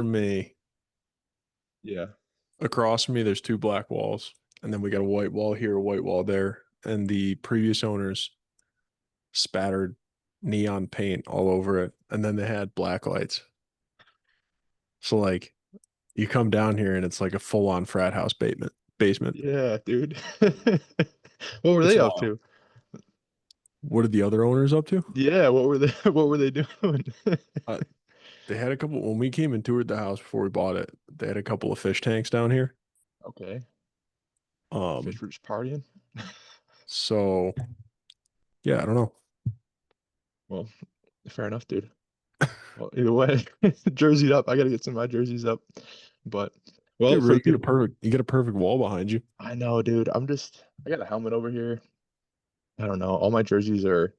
me, Yeah. across from me, there's two black walls, and then we got a white wall here, a white wall there, and the previous owners spattered neon paint all over it, and then they had black lights. So like, you come down here and it's like a full-on frat house basement. Basement. Yeah, dude. What were It's they up wild. to? What are the other owners up to? Yeah, what were they what were they doing? Uh, they had a couple when we came and toured the house before we bought it. They had a couple of fish tanks down here. Okay. Fish Um, were just partying. so yeah, I don't know. Well, fair enough, dude. Well, either way, jerseyed up. I gotta get some of my jerseys up. But well, Dude, for really the get a people, perfect you get a perfect wall behind you. I know, dude. I got a helmet over here. I don't know. All my jerseys are.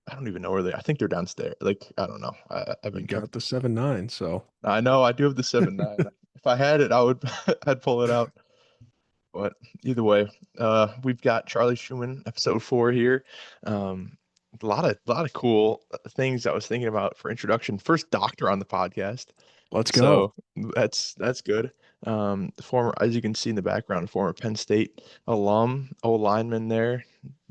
I don't even know where they. I think they're downstairs. Like I don't know. I've You been got kept. the 7.9, so I know. I do have the 7.9. If I had it, I would. I'd pull it out. But either way, we've got Charlie Shuman, episode 4 here. A lot of cool things I was thinking about for introduction. First doctor on the podcast, let's go. so that's good. The former, as you can see in the background, former Penn State alum, old lineman there.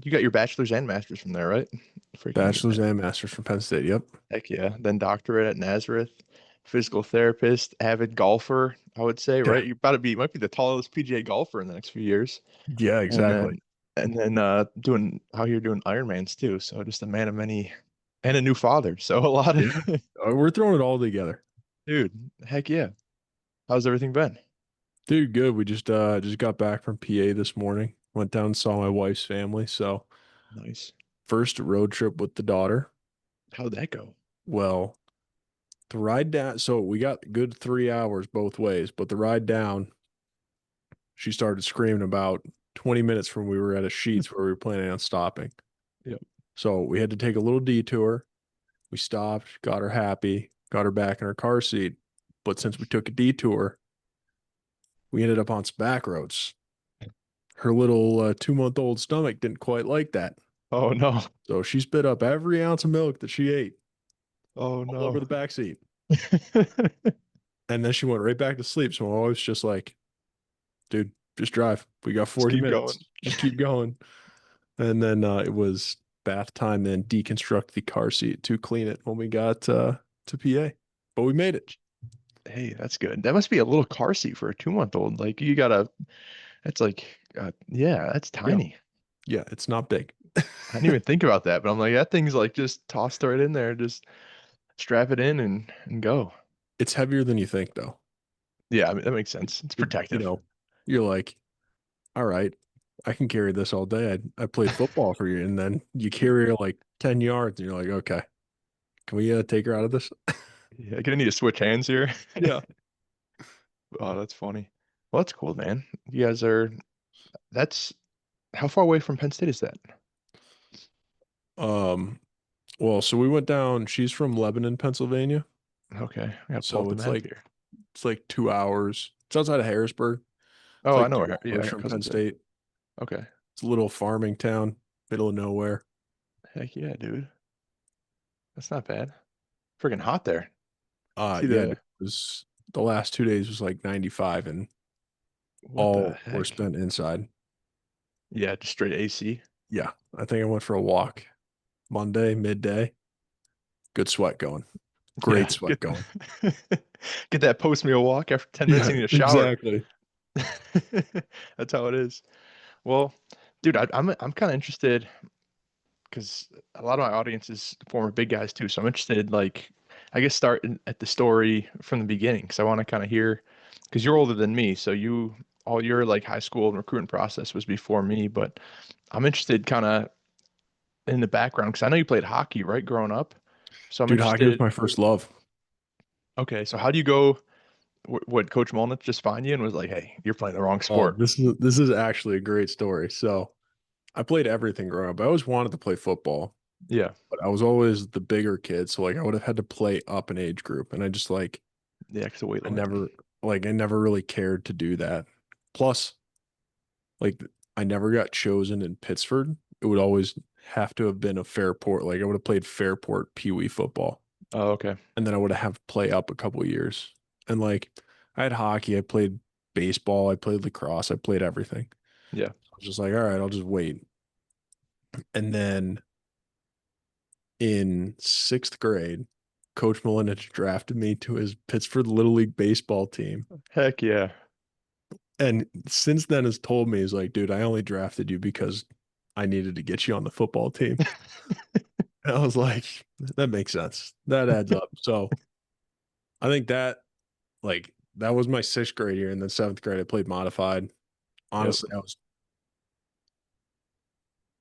You got your bachelor's and master's from there, right? Freaking Bachelor's and master's from Penn State. Yep. heck yeah. Then doctorate at Nazareth, physical therapist, avid golfer, I would say, Yeah. right? You're about to be, might be the tallest PGA golfer in the next few years. Yeah, And exactly. then doing how you're doing Ironmans too. So just a man of many and a new father. So a lot of Yeah. We're throwing it all together. dude, heck yeah. How's everything been? Dude, good. We just got back from PA this morning. Went down and saw my wife's family. So Nice. first road trip with the daughter. How'd that go? Well, the ride down, so we got good 3 hours both ways, but the ride down, she started screaming about 20 minutes from we were at a Sheets where we were planning on stopping. Yep. So we had to take a little detour. We stopped, got her happy, got her back in her car seat. But since we took a detour, we ended up on some back roads. Her little 2-month-old stomach didn't quite like that. Oh no. So she spit up every ounce of milk that she ate Oh all over no. the back seat. And then she went right back to sleep. So I was just like, dude, just drive. We got Just 40 keep minutes. going. Just keep going. And then it was bath time, then deconstruct the car seat to clean it when we got to PA. But we made it. Hey, that's good. That must be a little car seat for a 2-month-old. Like you gotta, that's like, yeah, that's Yeah. tiny. Yeah, it's not big. I didn't even think about that, but I'm like, that thing's like just tossed right in there. Just strap it in and go. It's heavier than you think, though. Yeah, I mean, that makes sense. It's You protective. know, you're like, all right, I can carry this all day. I played football for you. And then you carry her like 10 yards and you're like, okay, can we take her out of this? Yeah, gonna need to switch hands here. Yeah. Oh, that's funny. Well, that's cool, man. You guys are, that's, how far away from Penn State is that? Um, well, so we went down, she's from Lebanon, Pennsylvania. Okay, I gotta pull up So the map here. it's like 2 hours. It's outside of Harrisburg. It's Oh, I like know two where, yeah, I hours got from Penn cousins there. State. Okay. It's a little farming town, middle of nowhere. Heck yeah, dude. That's not bad. Freaking hot there. See Yeah, dude, the, it was the last 2 days was like 95 and what the all were heck? spent inside. Yeah, just straight AC. Yeah, I think I went for a walk Monday midday. Good sweat going. Great Yeah, sweat going. get that post meal walk after 10 minutes. Yeah, You need a shower. exactly. That's how it is. Well, dude, I'm kind of interested because a lot of my audience is former big guys too. So I'm interested, like, I guess at the story from the beginning because I want to kind of hear, because you're older than me, so all your like high school and recruiting process was before me. But I'm interested kind of in the background because I know you played hockey, right, growing up. So I'm Dude, hockey was interested. my first love. Okay, so how do you go? What Coach Molnich just find you and was like, "Hey, you're playing the wrong Oh, sport." this is actually a great story. So I played everything growing up. I always wanted to play football, Yeah, but I was always the bigger kid. So like I would have had to play up an age group. And I just like the extra weight I limit. never I never really cared to do that. Plus, like I never got chosen in Pittsford. It would always have to have been a Fairport. Like I would have played Fairport Pee Wee football. Oh, okay. and then I would have to play up a couple of years. And like I had hockey, I played baseball, I played lacrosse, I played everything. Yeah. I was just like, all right, I'll just wait. And then in sixth grade, Coach Malinich drafted me to his Pittsburgh Little League baseball team. Heck yeah. And since then has told me, he's like, dude, I only drafted you because I needed to get you on the football team. And I was like, that makes sense. That adds up. So I think that was my sixth grade year. And then seventh grade, I played modified. Yep. Honestly,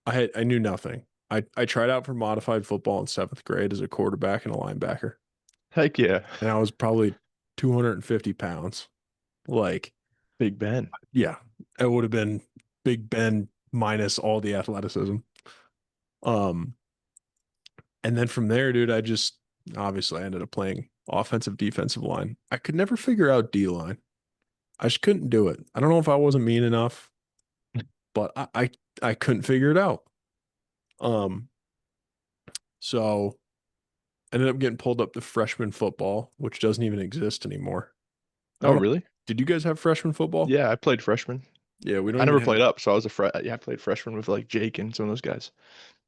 I knew nothing. I tried out for modified football in seventh grade as a quarterback and a linebacker. Heck yeah. And I was probably 250 pounds. Like, Big Ben. yeah, it would have been Big Ben minus all the athleticism. Um, and then from there, dude, I just obviously I ended up playing offensive, defensive line. I could never figure out D line. I just couldn't do it. I don't know if I wasn't mean enough, but I couldn't figure it out. Um, so ended up getting pulled up to freshman football, which doesn't even exist anymore. I Oh, don't know. really? Did you guys have freshman football? Yeah, I played freshman. Yeah, we don't I even never have. played up, so I was yeah, I played freshman with like Jake and some of those guys.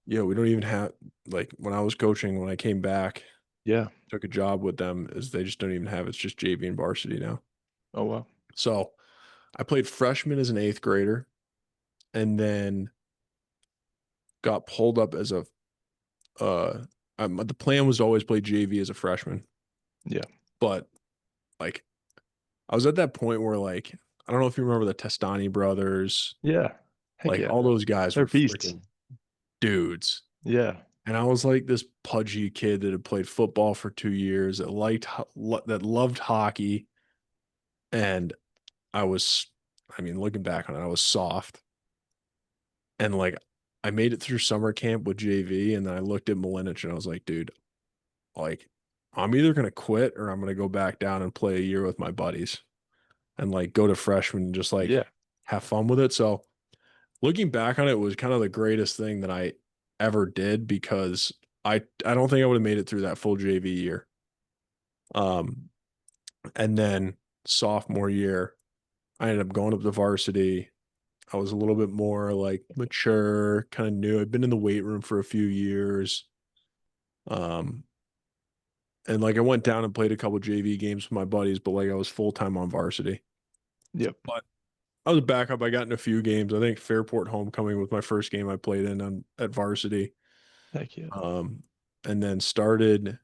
Yeah, we don't even have like when I was coaching when I came back, Yeah. took a job with them, is they just don't even have it's just JV and varsity now. Oh, wow. So I played freshman as an eighth grader and then got pulled up as a uh the plan was to always play JV as a freshman, Yeah. but like I was at that point where like I don't know if you remember the Testani brothers, Yeah. Heck like yeah. all those guys They're were beasts. freaking dudes. Yeah. And I was like this pudgy kid that had played football for 2 years that that loved hockey, and I was, I mean, looking back on it, I was soft. And like I made it through summer camp with JV, and then I looked at Malinich and I was like, dude, like I'm either gonna quit or I'm gonna go back down and play a year with my buddies and like go to freshman and just like Yeah. have fun with it. So looking back on it was kind of the greatest thing that I ever did because I don't think I would have made it through that full JV year. Um, and then sophomore year, I ended up going up to varsity. I was a little bit more like mature, kind of new. I'd been in the weight room for a few years. Um, and like I went down and played a couple JV games with my buddies, but like I was full time on varsity. Yep. But I was a backup. I got in a few games. I think Fairport homecoming was my first game I played in at varsity. Heck yeah. Um, and then started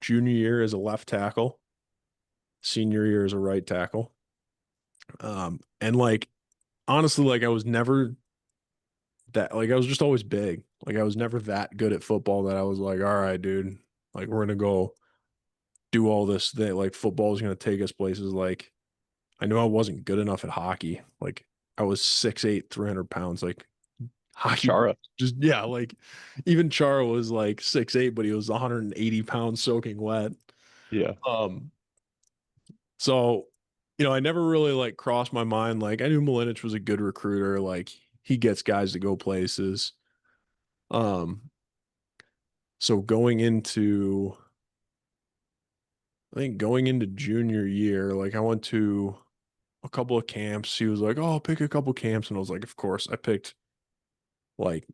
junior year as a left tackle, senior year as a right tackle. And like honestly, like I was never that like I was just always big. Like I was never that good at football that I was like, all right, dude, like we're gonna go do all this that like football is gonna take us places. Like I knew I wasn't good enough at hockey. Like I was 6'8", 300 pounds. Like Like hockey Chara. just yeah, like even Chara was like 6'8", but he was 180 pounds soaking wet. Yeah. Um, so I never really like crossed my mind. Like I knew Malinich was a good recruiter. Like he gets guys to go places. Um, so I think going into junior year, like I went to a couple of camps. He was like, "Oh, I'll pick a couple camps," and I was like, "Of course." I picked like,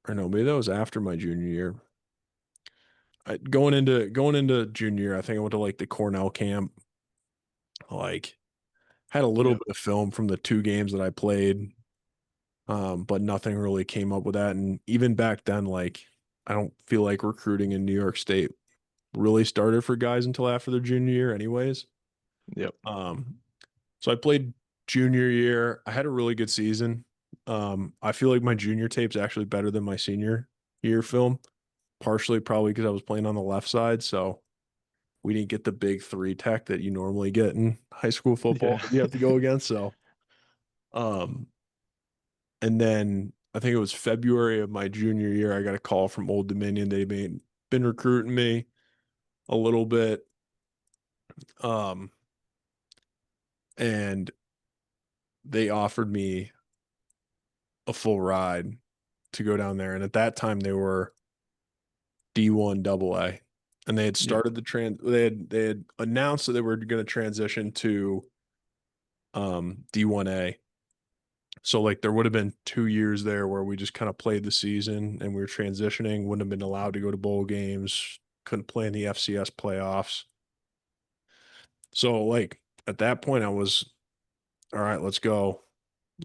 or no, maybe that was after my junior year. Going into junior year, I think I went to like the Cornell camp. Like, had a little Yep. bit of film from the two games that I played, but nothing really came up with that. And even back then, like, I don't feel like recruiting in New York State really started for guys until after their junior year, anyways. Yep. Um, so I played junior year. I had a really good season. I feel like my junior tape's actually better than my senior year film, partially probably because I was playing on the left side. So we didn't get the big three tech that you normally get in high school football Yeah. that you have to go against. So, um, and then I think it was February of my junior year, I got a call from Old Dominion. Been recruiting me a little bit. Um, and they offered me a full ride to go down there. And at that time they were D1 AA. and they had Yeah. started they had announced that they were going to transition to D1A. So like there would have been 2 years there where we just kind of played the season and we were transitioning, wouldn't have been allowed to go to bowl games, couldn't play in the FCS playoffs. So like at that point I was all right, let's go.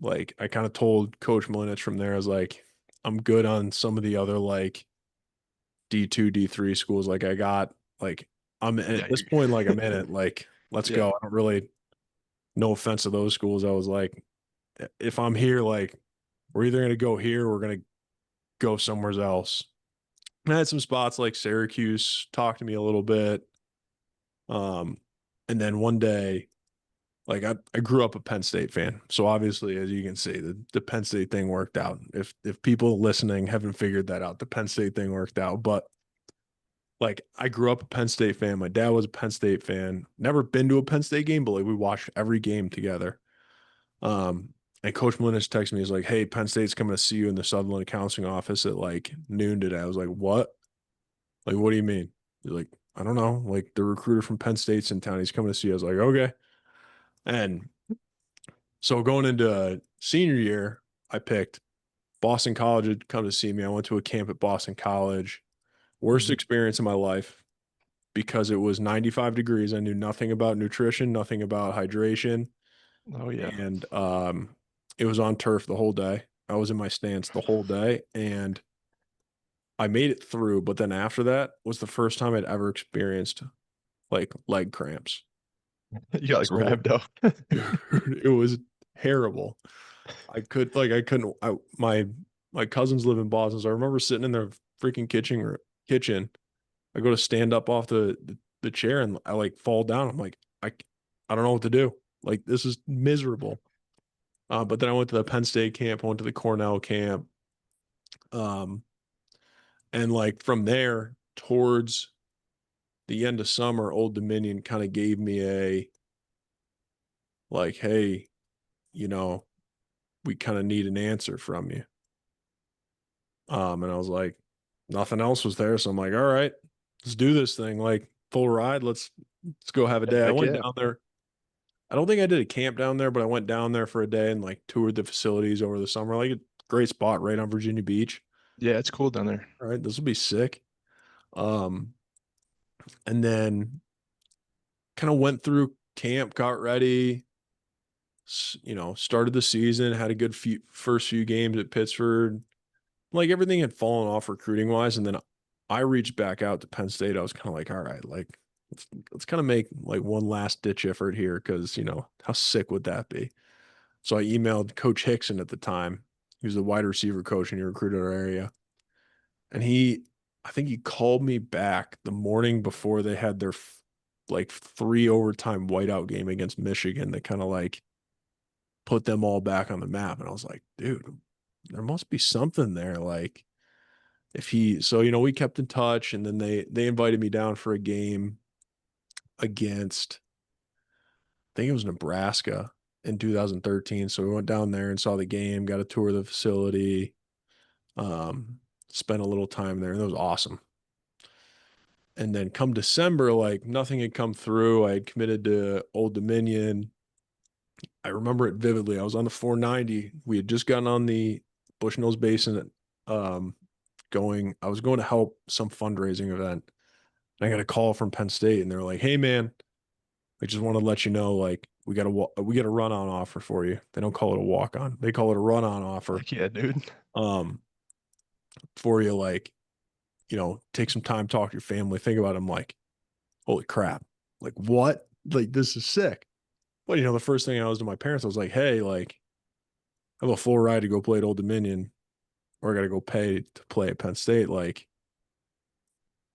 Like I kind of told Coach Malinich from there, I was like, I'm good on some of the other like D2, D3 schools. Like I got like I'm at Yeah. this point, like I'm in it. Like, let's Yeah. go. I don't really no offense to those schools. I was like, if I'm here, like we're either gonna go here or we're gonna go somewhere else. And I had some spots like Syracuse talk to me a little bit. Um, and then one day, like I grew up a Penn State fan. So obviously, as you can see, the Penn State thing worked out. If people listening haven't figured that out, the Penn State thing worked out. But like I grew up a Penn State fan. My dad was a Penn State fan. Never been to a Penn State game, but like we watched every game together. And Coach Malinich texted me, he's like, "Hey, Penn State's coming to see you in the Sutherland counseling office at like noon today." I was like, "What? Like, what do you mean?" He's like, "I don't know. Like the recruiter from Penn State's in town. He's coming to see you." I was like, "Okay." And so going into senior year, I picked Boston College had come to see me. I went to a camp at Boston College. Worst Mhm. experience of my life because it was 95 degrees. I knew nothing about nutrition, nothing about hydration, Oh yeah. and it was on turf the whole day. I was in my stance the whole day, and I made it through. But then after that was the first time I'd ever experienced like leg cramps. You got like So revved up. it was terrible. I couldn't my cousins live in Boston, so I remember sitting in their freaking kitchen. I go to stand up off the chair and I like fall down. I'm like, I don't know what to do. Like this is miserable. But then I went to the Penn State camp, I went to the Cornell camp. Um, and like from there towards the end of summer, Old Dominion kind of gave me a like, hey, you know, we kind of need an answer from you. And I was like, nothing else was there. So I'm like, all right, let's do this thing. Like full ride. Let's go have a Yeah, day. I heck went yeah. down there. I don't think I did a camp down there, but I went down there for a day and like toured the facilities over the summer. Like a great spot right on Virginia Beach. Yeah, it's cool down there. All right, this will be sick. Um, and then kind of went through camp, got ready, started the season, had a good first few games at Pittsburgh. Like everything had fallen off recruiting wise, and then I reached back out to Penn State. I was kind of like, all right, like let's kind of make like one last ditch effort here because how sick would that be? So I emailed Coach Hickson at the time. He was the wide receiver coach and he recruited our area. And I think he called me back the morning before they had their like 3 overtime whiteout game against Michigan that kind of like put them all back on the map. And I was like, dude, there must be something there. Like if he, so, we kept in touch and then they invited me down for a game against, I think it was Nebraska in 2013. So we went down there and saw the game, got a tour of the facility, spent a little time there, and it was awesome. And then come December, like nothing had come through. I had committed to Old Dominion. I remember it vividly. I was on the 490. We had just gotten on the Bushnell's Basin, um, I was going to help some fundraising event. And I got a call from Penn State, and they're like, "Hey, man, I just want to let you know, like, we got a run on offer for you. They don't call it a walk on; they call it a run on offer. Heck yeah, dude. Um, for you, like, take some time, talk to your family, think about it." I'm like, holy crap, like what? Like this is sick. But the first thing I was to my parents, I was like, hey, like, I have a full ride to go play at Old Dominion, or I got to go pay to play at Penn State. Like,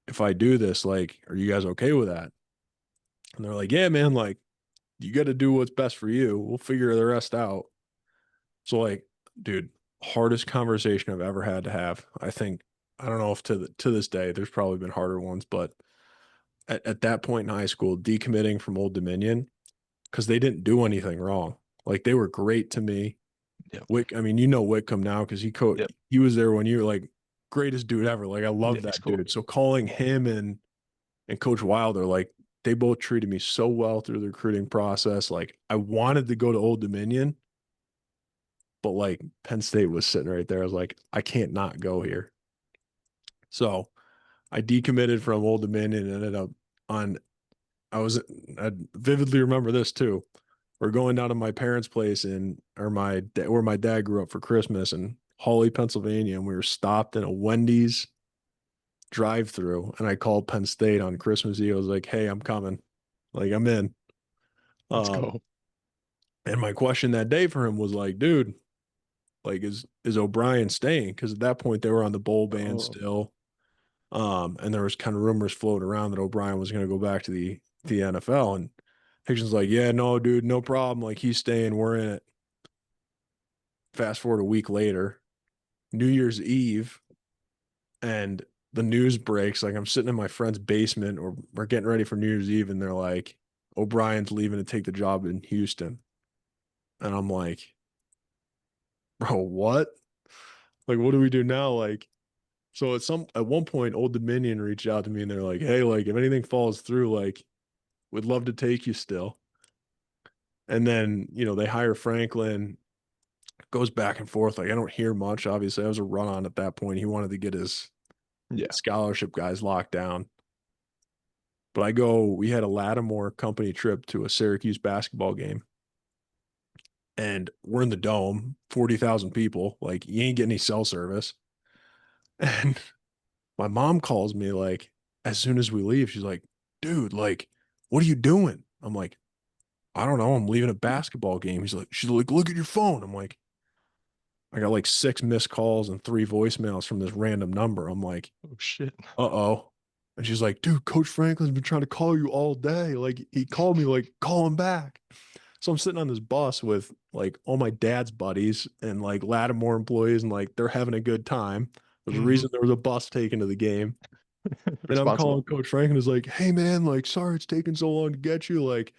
if I do this, like, are you guys okay with that? And they're like, yeah, man, like, you got to do what's best for you. We'll figure the rest out. So, like, dude, hardest conversation I've ever had to have. I think I don't know if to this day there's probably been harder ones, but at that point in high school, decommitting from Old Dominion because they didn't do anything wrong. Like they were great to me. Yep. I mean, Whitcomb now because Yep. he was there when you were like greatest dude ever. Like I Yeah, love he's that cool. dude. So calling him and and Coach Wilder, like they both treated me so well through the recruiting process. Like I wanted to go to Old Dominion, but like Penn State was sitting right there. I was like, I can't not go here. So I decommitted from Old Dominion and ended up on I vividly remember this too. We're going down to my parents' place in or where my dad grew up for Christmas in Hawley, Pennsylvania, and we were stopped in a Wendy's drive-through, and I called Penn State on Christmas Eve. I was like, "Hey, I'm coming. Like I'm in." Let's Um, go. and my question that day for him was like, "Dude, like is O'Brien staying?" Because at that point they were on the bowl ban Oh, still. And there was kind of rumors floating around that O'Brien was going to go back to the NFL. And Hickson's like, yeah, no, dude, no problem. Like he's staying. We're in it. Fast forward a week later, New Year's Eve, and the news breaks. Like I'm sitting in my friend's basement, or we're getting ready for New Year's Eve, and they're like, O'Brien's leaving to take the job in Houston. And I'm like, bro, what? Like, what do we do now? Like, so at one point, Old Dominion reached out to me and they're like, hey, like if anything falls through, like we'd love to take you still. And then, they hire Franklin, goes back and forth. Like I don't hear much. Obviously, I was a run on at that point. He wanted to get his yeah. scholarship guys locked down. But we had a Lattimore company trip to a Syracuse basketball game. And we're in the dome, 40,000 people. Like you ain't getting any cell service. And my mom calls me like as soon as we leave, she's like, dude, like, what are you doing? I'm like, I don't know. I'm leaving a basketball game. She's like, look at your phone. I'm like, I got like 6 missed calls and 3 voicemails from this random number. I'm like, Oh shit. uh-oh. And she's like, dude, Coach Franklin's been trying to call you all day. Like he called me, like, call him back. So I'm sitting on this bus with like all my dad's buddies and like Lattimore employees, and like they're having a good time. There's a Hmm. reason there was a bus taken to the game. And I'm Responsible. calling Coach Franklin is like, hey man, like sorry it's taking so long to get you. Like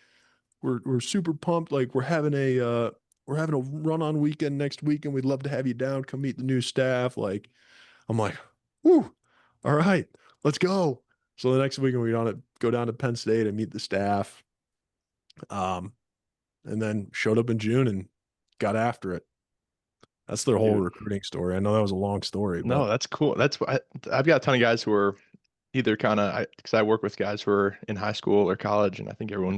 we're super pumped. Like we're having a run on weekend next week and we'd love to have you down. Come meet the new staff. Like I'm like, whoo, all right, let's go. So the next weekend we go down to Penn State and meet the staff. Um, and then showed up in June and got after it. That's their whole Dude. recruiting story. I know that was a long story, No, but that's cool. I've got a ton of guys who are either kind of because I work with guys who are in high school or college, and I think everyone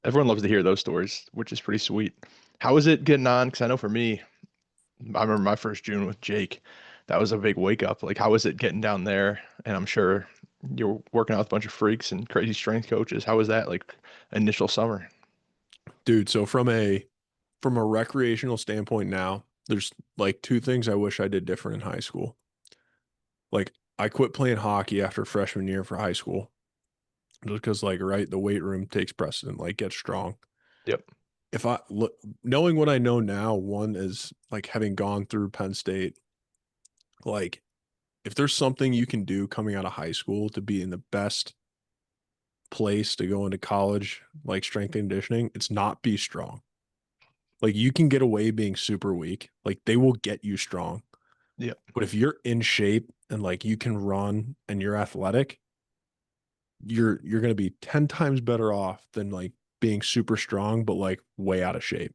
loves to hear those stories, which is pretty sweet. How is it getting on? Because I know for me, I remember my first June with Jake. That was a big wake up. Like, how was it getting down there? And I'm sure you're working out with a bunch of freaks and crazy strength coaches. How was that like initial summer? dude, so from a recreational standpoint now, there's like two things I wish I did different in high school. Like I quit playing hockey after freshman year for high school just because like right, the weight room takes precedent, like get strong. Yep. If I look knowing what I know now, one is like having gone through Penn State, like if there's something you can do coming out of high school to be in the best place to go into college, like strength and conditioning, it's not be strong. Like you can get away being super weak. Like they will get you strong. Yep. But if you're in shape and like you can run and you're athletic, you're going to be 10 times better off than like being super strong but like way out of shape.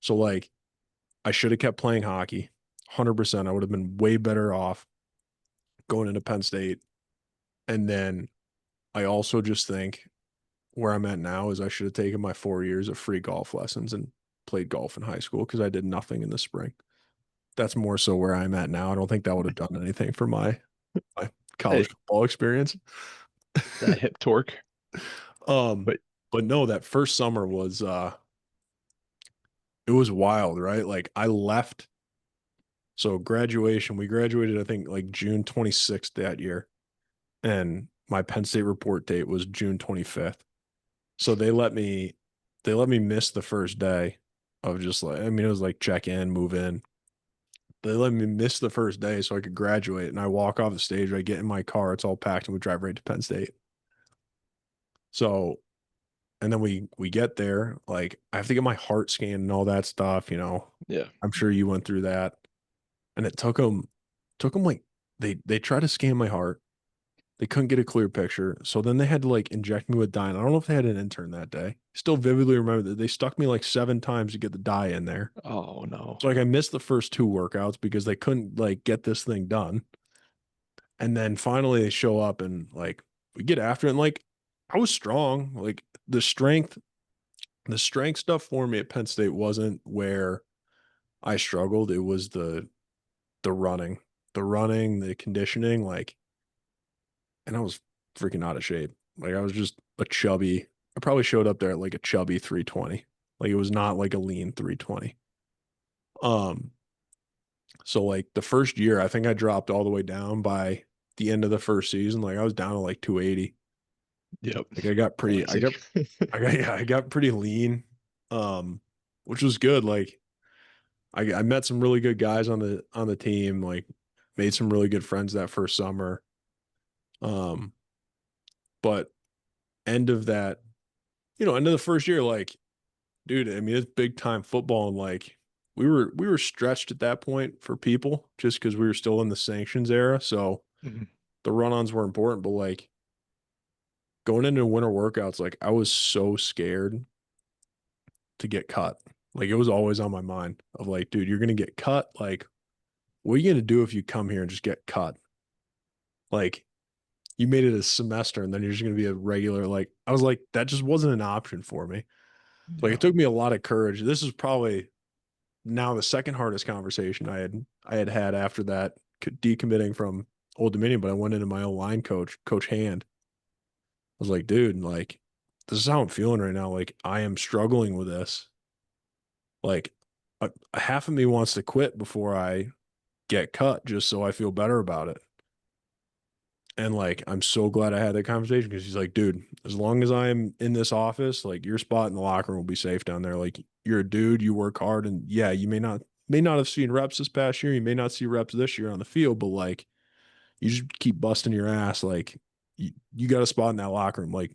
So like I should have kept playing hockey. 100%. I would have been way better off going into Penn State. And then I also just think where I'm at now is I should have taken my 4 years of free golf lessons and played golf in high school because I did nothing in the spring. That's more so where I'm at now. I don't think that would have done anything for my college Hey, football experience. that hip torque. um, But but no, that first summer was it was wild, right? Like I left. So graduation, we graduated, I think like June 26th that year. And my Penn State report date was June 25th. So they let me miss the first day of just like, I mean, it was like check in, move in. They let me miss the first day so I could graduate. And I walk off the stage, I get in my car, it's all packed, and we drive right to Penn State. So, and then we get there, like I have to get my heart scanned and all that stuff. yeah. I'm sure you went through that. And it took them like they tried to scan my heart. They couldn't get a clear picture. So then they had to like inject me with dye. And I don't know if they had an intern that day. Still vividly remember that they stuck me like 7 times to get the dye in there. Oh no. So like I missed the first 2 workouts because they couldn't like get this thing done. And then finally they show up and like we get after it. And like I was strong. Like the strength stuff for me at Penn State wasn't where I struggled. It was the running, the conditioning, like, and I was freaking out of shape. Like I was just a chubby. I probably showed up there at like a chubby 320. Like it was not like a lean 320. Um, so like the first year, I think I dropped all the way down by the end of the first season. Like I was down to like 280. Yep. Like I got pretty, Classic. yeah, I got pretty lean, um, which was good. Like I met some really good guys on the team. Like made some really good friends that first summer. Um, but end of that, end of the first year, like, dude, I mean, it's big time football, and like we were stretched at that point for people just because we were still in the sanctions era. So Mhm. the run-ons were important, but like going into winter workouts, like I was so scared to get cut. Like it was always on my mind of like, dude, you're gonna get cut. Like, what are you gonna do if you come here and just get cut? Like, you made it a semester and then you're just gonna be a regular. Like, I was like, that just wasn't an option for me. Like, Yeah. it took me a lot of courage. This is probably now the second hardest conversation I had after that decommitting from Old Dominion, but I went into my own line coach, Coach Hand. I was like, dude, like, this is how I'm feeling right now. Like, I am struggling with this. Like, half of me wants to quit before I get cut just so I feel better about it. And like, I'm so glad I had that conversation because he's like, dude, as long as I'm in this office, like your spot in the locker room will be safe down there. Like you're a dude, you work hard, and yeah, you may not have seen reps this past year, you may not see reps this year on the field, but like you just keep busting your ass. Like you got a spot in that locker room. Like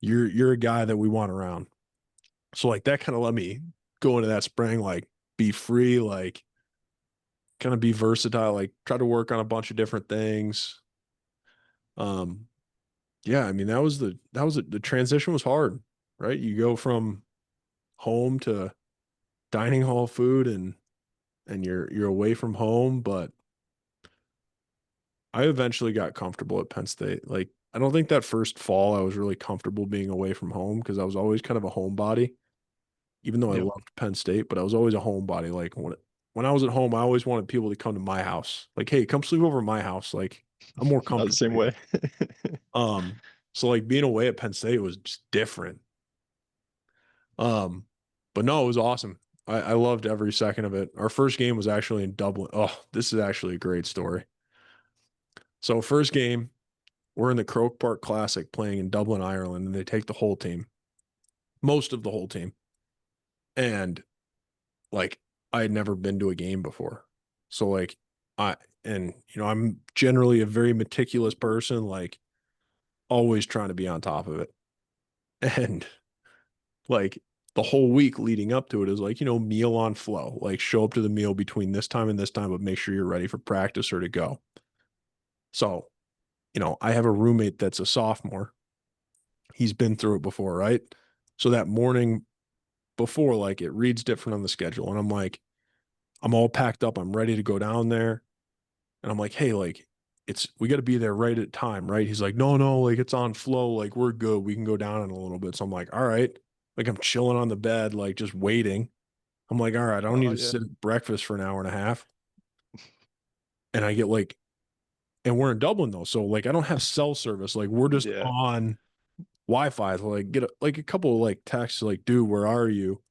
you're a guy that we want around. So like that kind of let me go into that spring, like be free, like kind of be versatile, like try to work on a bunch of different things. Um, Yeah, I mean the transition was hard, right? You go from home to dining hall food and you're away from home, but I eventually got comfortable at Penn State. Like I don't think that first fall I was really comfortable being away from home because I was always kind of a homebody, even though I Yep. loved Penn State, but I was always a homebody. Like when I was at home, I always wanted people to come to my house. Like, hey, come sleep over at my house. Like I'm more Not the comfortable same here. way. Um, so like being away at Penn State was just different. Um, but no, it was awesome. I loved every second of it. Our first game was actually in Dublin. Oh, this is actually a great story. So first game, we're in the Croke Park Classic playing in Dublin, Ireland, and they take the whole team, most of the whole team. And like I had never been to a game before. So like I and I'm generally a very meticulous person, like always trying to be on top of it. And like the whole week leading up to it is like, meal on flow. Like show up to the meal between this time and this time, but make sure you're ready for practice or to go. So, I have a roommate that's a sophomore. He's been through it before, right? So that morning before, like it reads different on the schedule. And I'm like, I'm all packed up. I'm ready to go down there. And I'm like, hey, like we got to be there right at time, right? He's like, no, no, like it's on flow. Like we're good. We can go down in a little bit. So I'm like, all right. Like I'm chilling on the bed, like just waiting. I'm like, all right, I don't need Oh to yeah. sit at breakfast for an hour and a half. And I get like, and we're in Dublin though. So like I don't have cell service. Like we're just Yeah. on Wi-Fi. So like get like a couple of like texts like, dude, where are you?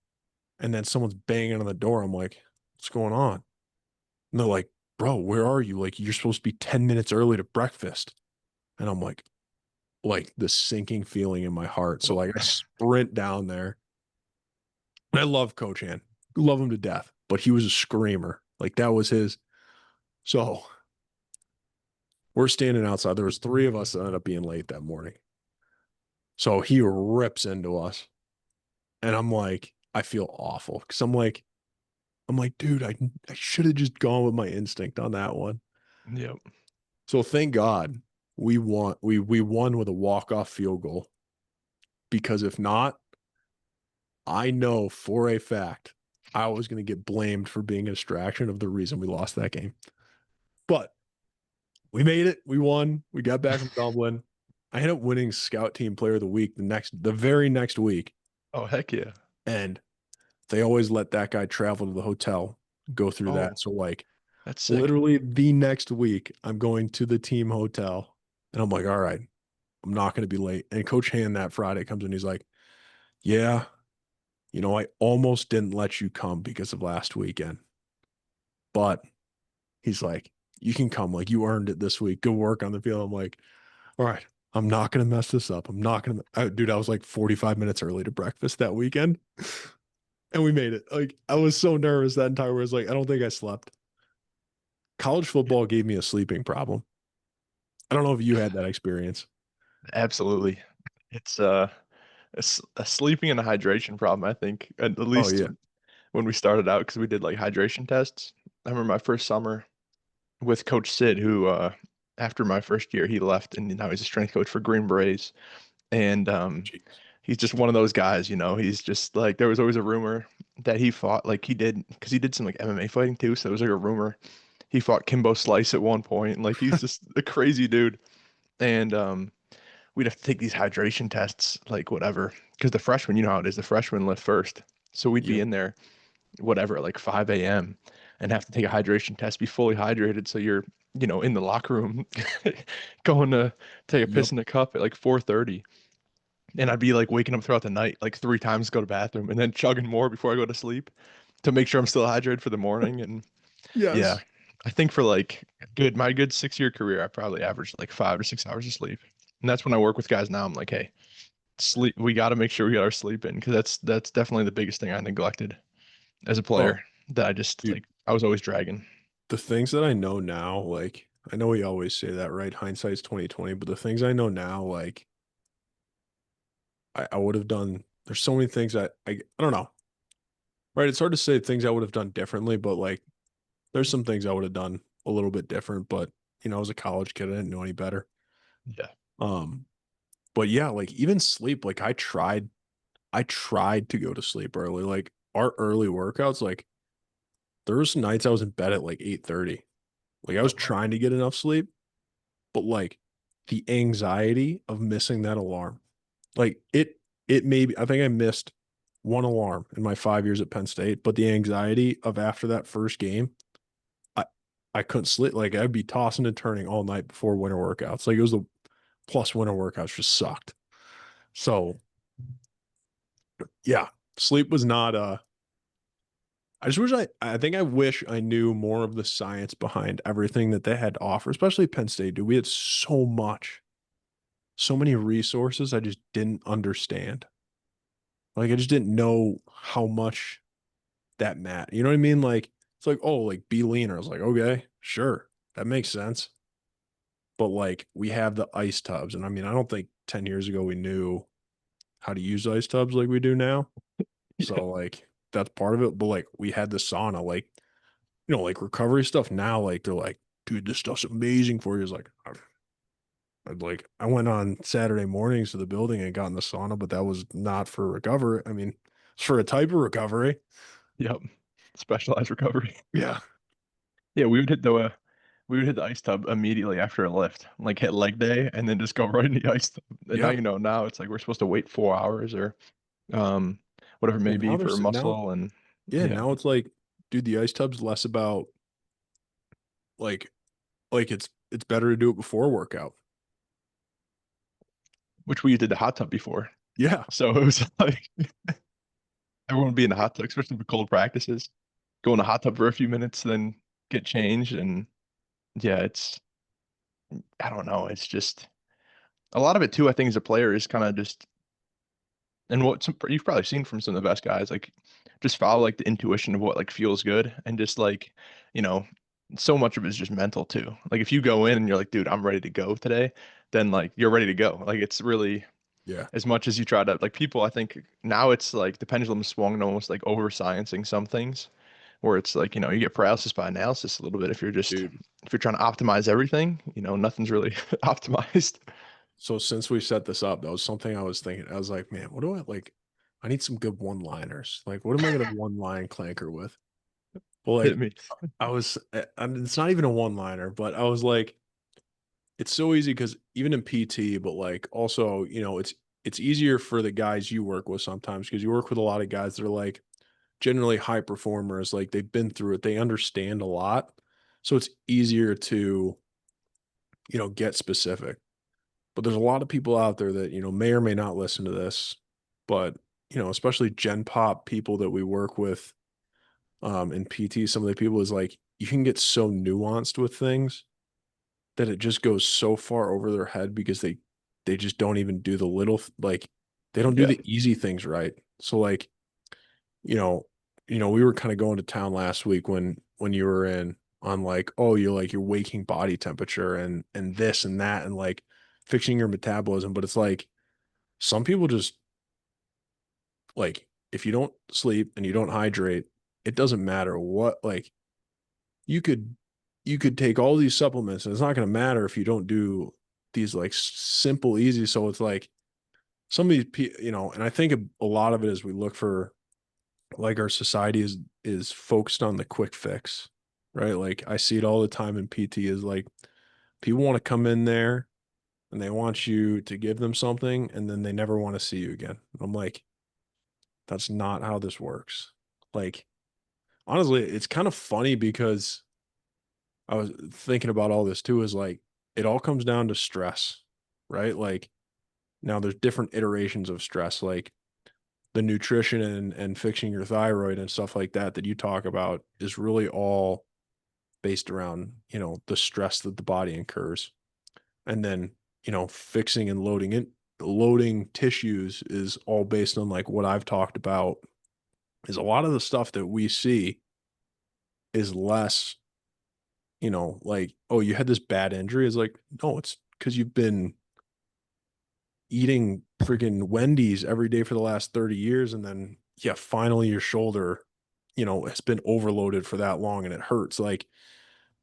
And then someone's banging on the door. I'm like, what's going on? And they're like, bro, where are you? Like you're supposed to be 10 minutes early to breakfast. And I'm like the sinking feeling in my heart. So Well, like I sprint down there. And I love Coach Han. Love him to death. But he was a screamer. Like that was his. So we're standing outside. There was three of us that ended up being late that morning. So he rips into us. And I'm like, I feel awful. Cause I'm like, dude, I should have just gone with my instinct on that one. yep. So thank God. we won with a walk-off field goal because if not, I know for a fact I was going to get blamed for being a distraction of the reason we lost that game. But we made it. We won. We got back from Dublin. I ended up winning Scout Team Player of the Week the very next week, Oh, heck yeah. and they always let that guy travel to the hotel, go through that. Oh, So like that's sick. literally the next week, I'm going to the team hotel, and I'm like, all right, I'm not going to be late. And Coach Han that Friday comes in, he's like, yeah, I almost didn't let you come because of last weekend, but he's like, you can come. Like you earned it this week. Good work on the field. I'm like, all right, I'm not gonna mess this up. I'm not gonna, dude. I was like 45 minutes early to breakfast that weekend, and we made it. Like I was so nervous that entire. Was like, I don't think I slept. College Yeah, football gave me a sleeping problem. I don't know if you had that experience. absolutely. It's a sleeping and a hydration problem, I think, at Oh least yeah, when we started out, because we did like hydration tests. I remember my first summer with Coach Sid, who after my first year he left, and now he's a strength coach for Green Berets. And jeez. he's just one of those guys, you know. He's just like there was always a rumor that he fought like he did because he did some like MMA fighting too. So there was like a rumor he fought Kimbo Slice at one point. And, like he's just a crazy dude. And we'd have to take these hydration tests, like whatever, because the freshmen, you know how it is, the freshmen lift first. So we'd be Yep. in there, whatever, like 5 a.m. and have to take a hydration test, be fully hydrated. So you're, in the locker room going to take a piss Yep. in a cup at like 4:30. And I'd be like waking up throughout the night, like three times to go to the bathroom and then chugging more before I go to sleep to make sure I'm still hydrated for the morning. And yeah, Yes. I think for like my good 6 year career, I probably averaged like 5 to 6 hours of sleep. And that's when I work with guys now. I'm like, hey, sleep, we got to make sure we get our sleep in because that's definitely the biggest thing I neglected as a Oh, player that I just dude, like, I was always dragging. the things that I know now, like I know we always say that, right? Hindsight's 2020, but the things I know now, like I would have done. There's so many things I don't know. Right? It's hard to say things I would have done differently, but like there's some things I would have done a little bit different, but I was a college kid, I didn't know any better. Yeah. Um, but yeah, like even sleep, like I tried to go to sleep early. Like our early workouts, like there was nights I was in bed at like 8:30. Like I Oh, was wow. trying to get enough sleep, but like the anxiety of missing that alarm. Like it maybe I think I missed one alarm in my 5 years at Penn State, but the anxiety of after that first game, I I couldn't sleep. Like I'd be tossing and turning all night before winter workouts. Like it was the plus winter workouts just sucked. So yeah, sleep was not I just wish I think I wish I knew more of the science behind everything that they had to offer, especially Penn State, dude. We had so many resources I just didn't understand. Like I just didn't know how much that mattered. You know what I mean? Like it's like, oh, like be leaner. I was like, okay, sure. That makes sense. But like we have the ice tubs. And I mean, I don't think 10 years ago we knew how to use ice tubs like we do now. Yeah. So like that's part of it. But like we had the sauna, like, like recovery stuff now, like they're like, dude, this stuff's amazing for you. It's like I went on Saturday mornings to the building and got in the sauna, but that was not for recovery. I mean, it's for a type of recovery. Yep. Specialized recovery. Yeah. Yeah, we would hit the ice tub immediately after a lift, like hit leg day, and then just go right in the ice tub. And now Yeah. now it's like we're supposed to wait 4 hours or um whatever it Well, may now be for there's now, muscle and yeah, yeah, now it's like, dude, the ice tub's less about like it's better to do it before workout. which we did the hot tub before. Yeah. So it was like everyone would be in the hot tub, especially for cold practices. Go in the hot tub for a few minutes, then get changed, and yeah, it's I don't know, it's just a lot of it too. I think as a player is kind of just and what you've probably seen from some of the best guys, like just follow like the intuition of what like feels good and just like, you know, so much of it is just mental too. Like if you go in and you're like, dude, I'm ready to go today, then like you're ready to go. Like it's really Yeah. as much as you try to like people, I think now it's like the pendulum swung to almost like over sciencing some things. where it's like, you get paralysis by analysis a little bit Dude. if you're trying to optimize everything, nothing's really optimized. So since we set this up, that was something I was thinking. I was like, man, what do I like? I need some good one-liners. Like, what am I gonna one-line clanker with? Well, Hit like, me. I mean, it's not even a one-liner, but I was like, it's so easy because even in PT, but like also, it's easier for the guys you work with sometimes because you work with a lot of guys that are like generally high performers, like they've been through it, they understand a lot. So it's easier to, get specific. But there's a lot of people out there that, may or may not listen to this, but especially Gen Pop people that we work with in PT, some of the people is like you can get so nuanced with things that it just goes so far over their head because they just don't even do the like they don't do Yeah. the easy things right. So like, you know, we were kind of going to town last week when you were in on like, oh, you're like your waking body temperature and this and that and like fixing your metabolism. But it's like some people just like if you don't sleep and you don't hydrate, it doesn't matter what like you could you could take all these supplements and it's not going to matter if you don't do these like simple easy. So it's like some of these and I think a lot of it is we look for like our society is focused on the quick fix, right? Like I see it all the time in PT is like people want to come in there and they want you to give them something and then they never want to see you again. I'm like, that's not how this works. Like honestly, it's kind of funny because I was thinking about all this too is like it all comes down to stress, right? Like now there's different iterations of stress, like the nutrition and fixing your thyroid and stuff like that that you talk about is really all based around, the stress that the body incurs. And then, fixing and loading tissues is all based on like what I've talked about is a lot of the stuff that we see is less, like, oh, you had this bad injury. Is like, no, it's because you've been eating freaking Wendy's every day for the last 30 years. And then, yeah, finally your shoulder, has been overloaded for that long and it hurts. Like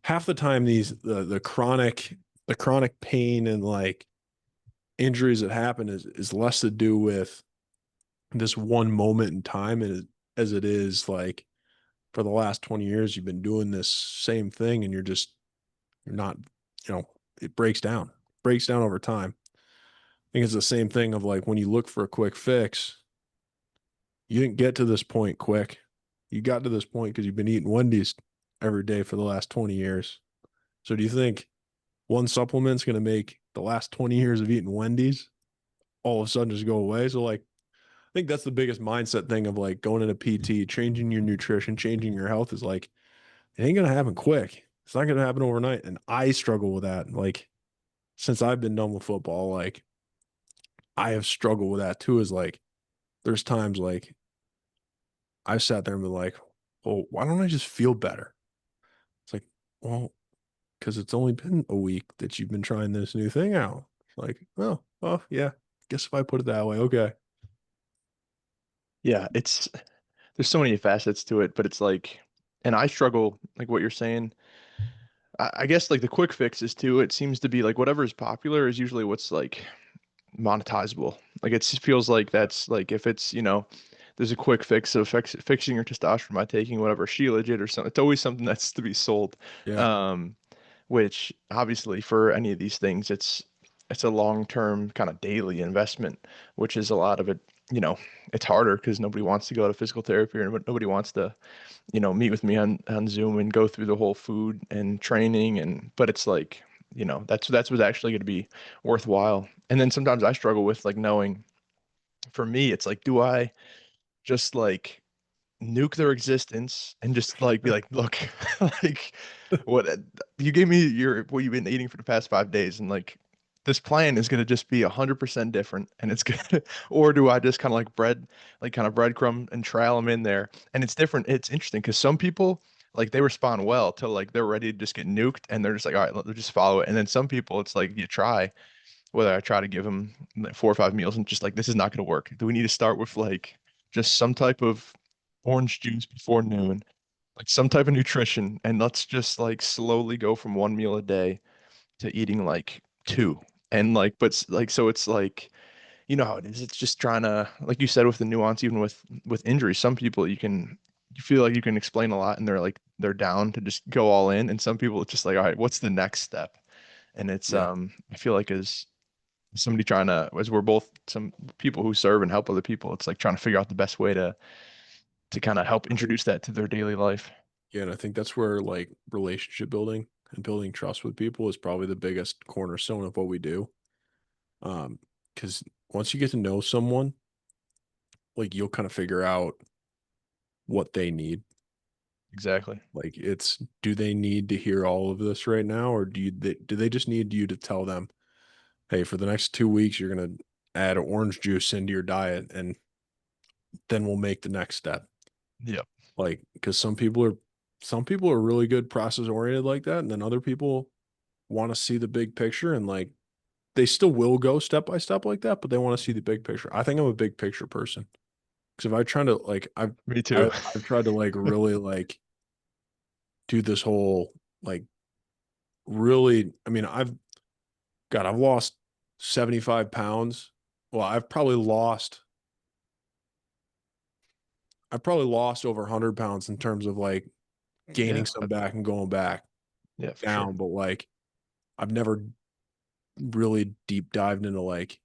half the time, the chronic pain and like injuries that happen is less to do with this one moment in time as it is like for the last 20 years, you've been doing this same thing and you're not, it breaks down over time. I think it's the same thing of like when you look for a quick fix, you didn't get to this point quick. You got to this point because you've been eating Wendy's every day for the last 20 years. So do you think one supplement's going to make the last 20 years of eating Wendy's all of a sudden just go away? So like, I think that's the biggest mindset thing of like going into PT, changing your nutrition, changing your health is like, it ain't going to happen quick. It's not going to happen overnight. And I struggle with that. Like since I've been done with football, like I have struggled with that too. Is like, there's times like I've sat there and been like, well, why don't I just feel better? It's like, well, because it's only been a week that you've been trying this new thing out. Like, oh, yeah. Guess if I put it that way, okay. Yeah, there's so many facets to it, but it's like, and I struggle, like what you're saying. I guess like the quick fixes too, it seems to be like whatever is popular is usually what's like monetizable. Like it feels like that's like if it's, there's a quick fix of fixing your testosterone by taking whatever Shilajit or something. It's always something that's to be sold. Yeah. Um, which obviously for any of these things, it's a long-term kind of daily investment, which is a lot of it, it's harder because nobody wants to go to physical therapy or nobody wants to, meet with me on Zoom and go through the whole food and training but it's like, that's what's actually going to be worthwhile. And then sometimes I struggle with like knowing for me, it's like, do I just like nuke their existence and just like be like, look, like what you gave me what you've been eating for the past 5 days, and like this plan is gonna just be 100% different, and it's gonna, or do I just kind of like kind of breadcrumb and trail them in there, and it's different. It's interesting because some people like they respond well till like they're ready to just get nuked, and they're just like, all right, let's just follow it, and then some people it's like you try. Whether I try to give them like 4 or 5 meals and just like this is not going to work. Do we need to start with like just some type of orange juice before noon, like some type of nutrition, and let's just like slowly go from one meal a day to eating like two. And like, like, so it's like, you know how it is. It's just trying to, like you said, with the nuance, even with injuries, some people you feel like you can explain a lot and they're down to just go all in. And some people it's just like, all right, what's the next step? And it's Yeah. I feel like as somebody trying to, as we're both some people who serve and help other people, it's like trying to figure out the best way to kind of help I think, introduce that to their daily life. yeah, and I think that's where like relationship building and building trust with people is probably the biggest cornerstone of what we do. Um, because once you get to know someone, like you'll kind of figure out what they need. Exactly. Like it's do they need to hear all of this right now, or do they just need you to tell them, hey, for the next 2 weeks you're gonna add orange juice into your diet, and then we'll make the next step. Yep. Like because some people are really good process oriented like that, and then other people want to see the big picture and like they still will go step by step like that, but they want to see the big picture. I think I'm a big picture person because if I try to like Me too. I've tried to like really like do this whole like really. I mean, I've lost 75 pounds. Well, I've probably lost over 100 pounds in terms of like gaining Yeah. some back and going back Yeah, for sure. down, but like I've never really deep dived into like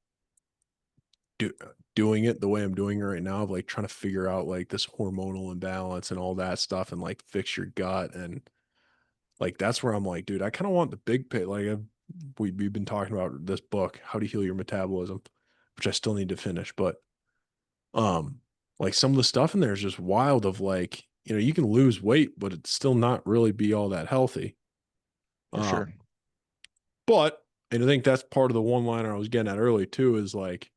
do, doing it the way I'm doing it right now of like trying to figure out like this hormonal imbalance and all that stuff and like fix your gut and like that's where I'm like, dude, I kind of want the big pit. Like we've been talking about this book, How to Heal Your Metabolism, which I still need to finish, but um like some of the stuff in there is just wild of like, you can lose weight, but it's still not really be all that healthy. For sure. Um, but and I think that's part of the one liner I was getting at early too, is like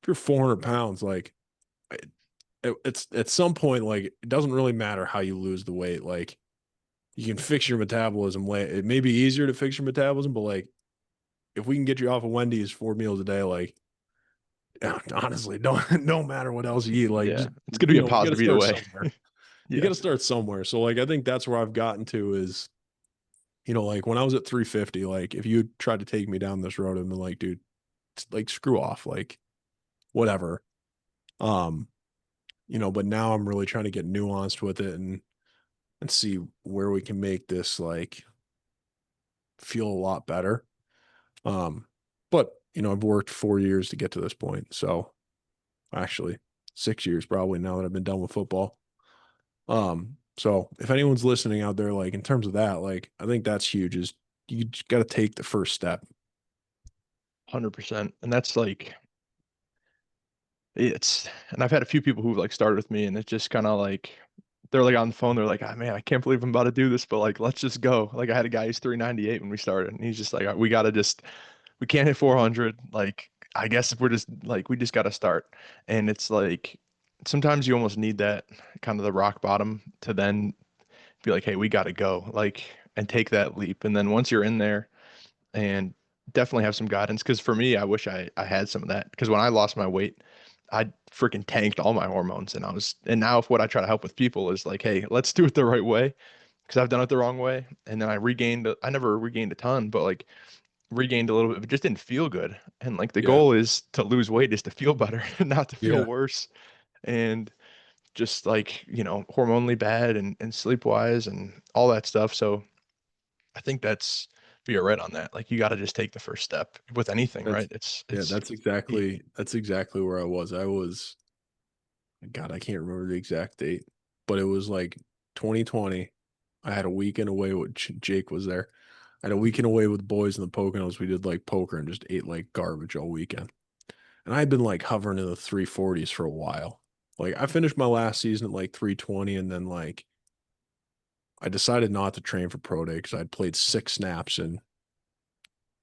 if you're 400 pounds, like it's at some point, like it doesn't really matter how you lose the weight. Like you can fix your metabolism. It may be easier to fix your metabolism, but like if we can get you off of Wendy's 4 meals a day, like honestly, don't matter what else you eat. Like Yeah. just It's going to be a we got to positive either start way. somewhere. You got Yeah. to start somewhere. So like I think that's where I've gotten to is like when I was at 350, like if you tried to take me down this road, I'd been like, dude, like screw off, like whatever. Um, but now I'm really trying to get nuanced with it and see where we can make this like feel a lot better. Um, but I've worked 4 years to get to this point. So actually 6 years probably now that I've been done with football. So if anyone's listening out there, like in terms of that, like I think that's huge is you just got to take the first step. 100%. And that's like, and I've had a few people who've like started with me and it's just kind of like, they're like on the phone. They're like, oh, man, I can't believe I'm about to do this, but like, let's just go. Like I had a guy, he's 398 when we started and he's just like, we got to just, we can't hit 400. Like, I guess if we're just like, we just got to start. And it's like, sometimes you almost need that kind of the rock bottom to then be like, hey, we got to go, like, and take that leap. And then once you're in there and definitely have some guidance, because for me, I wish I had some of that. Because when I lost my weight, I freaking tanked all my hormones. And now if what I try to help with people is like, hey, let's do it the right way. Because I've done it the wrong way. And then I never regained a ton, but like regained a little bit, but just didn't feel good. And like the Yeah. goal is to lose weight is to feel better, not to feel Yeah. worse. And just like, hormonally bad and sleep wise and all that stuff. So I think but you're right on that. Like you got to just take the first step with anything, That's right? It's yeah, it's that's exactly where I was. God, I can't remember the exact date, but it was like 2020. I had a weekend away with Jake was there. I had a weekend away with the boys in the Poconos. We did like poker and just ate like garbage all weekend. And I'd been like hovering in the 340s for a while. Like I finished my last season at like 320, and then like I decided not to train for pro day because I'd played 6 snaps in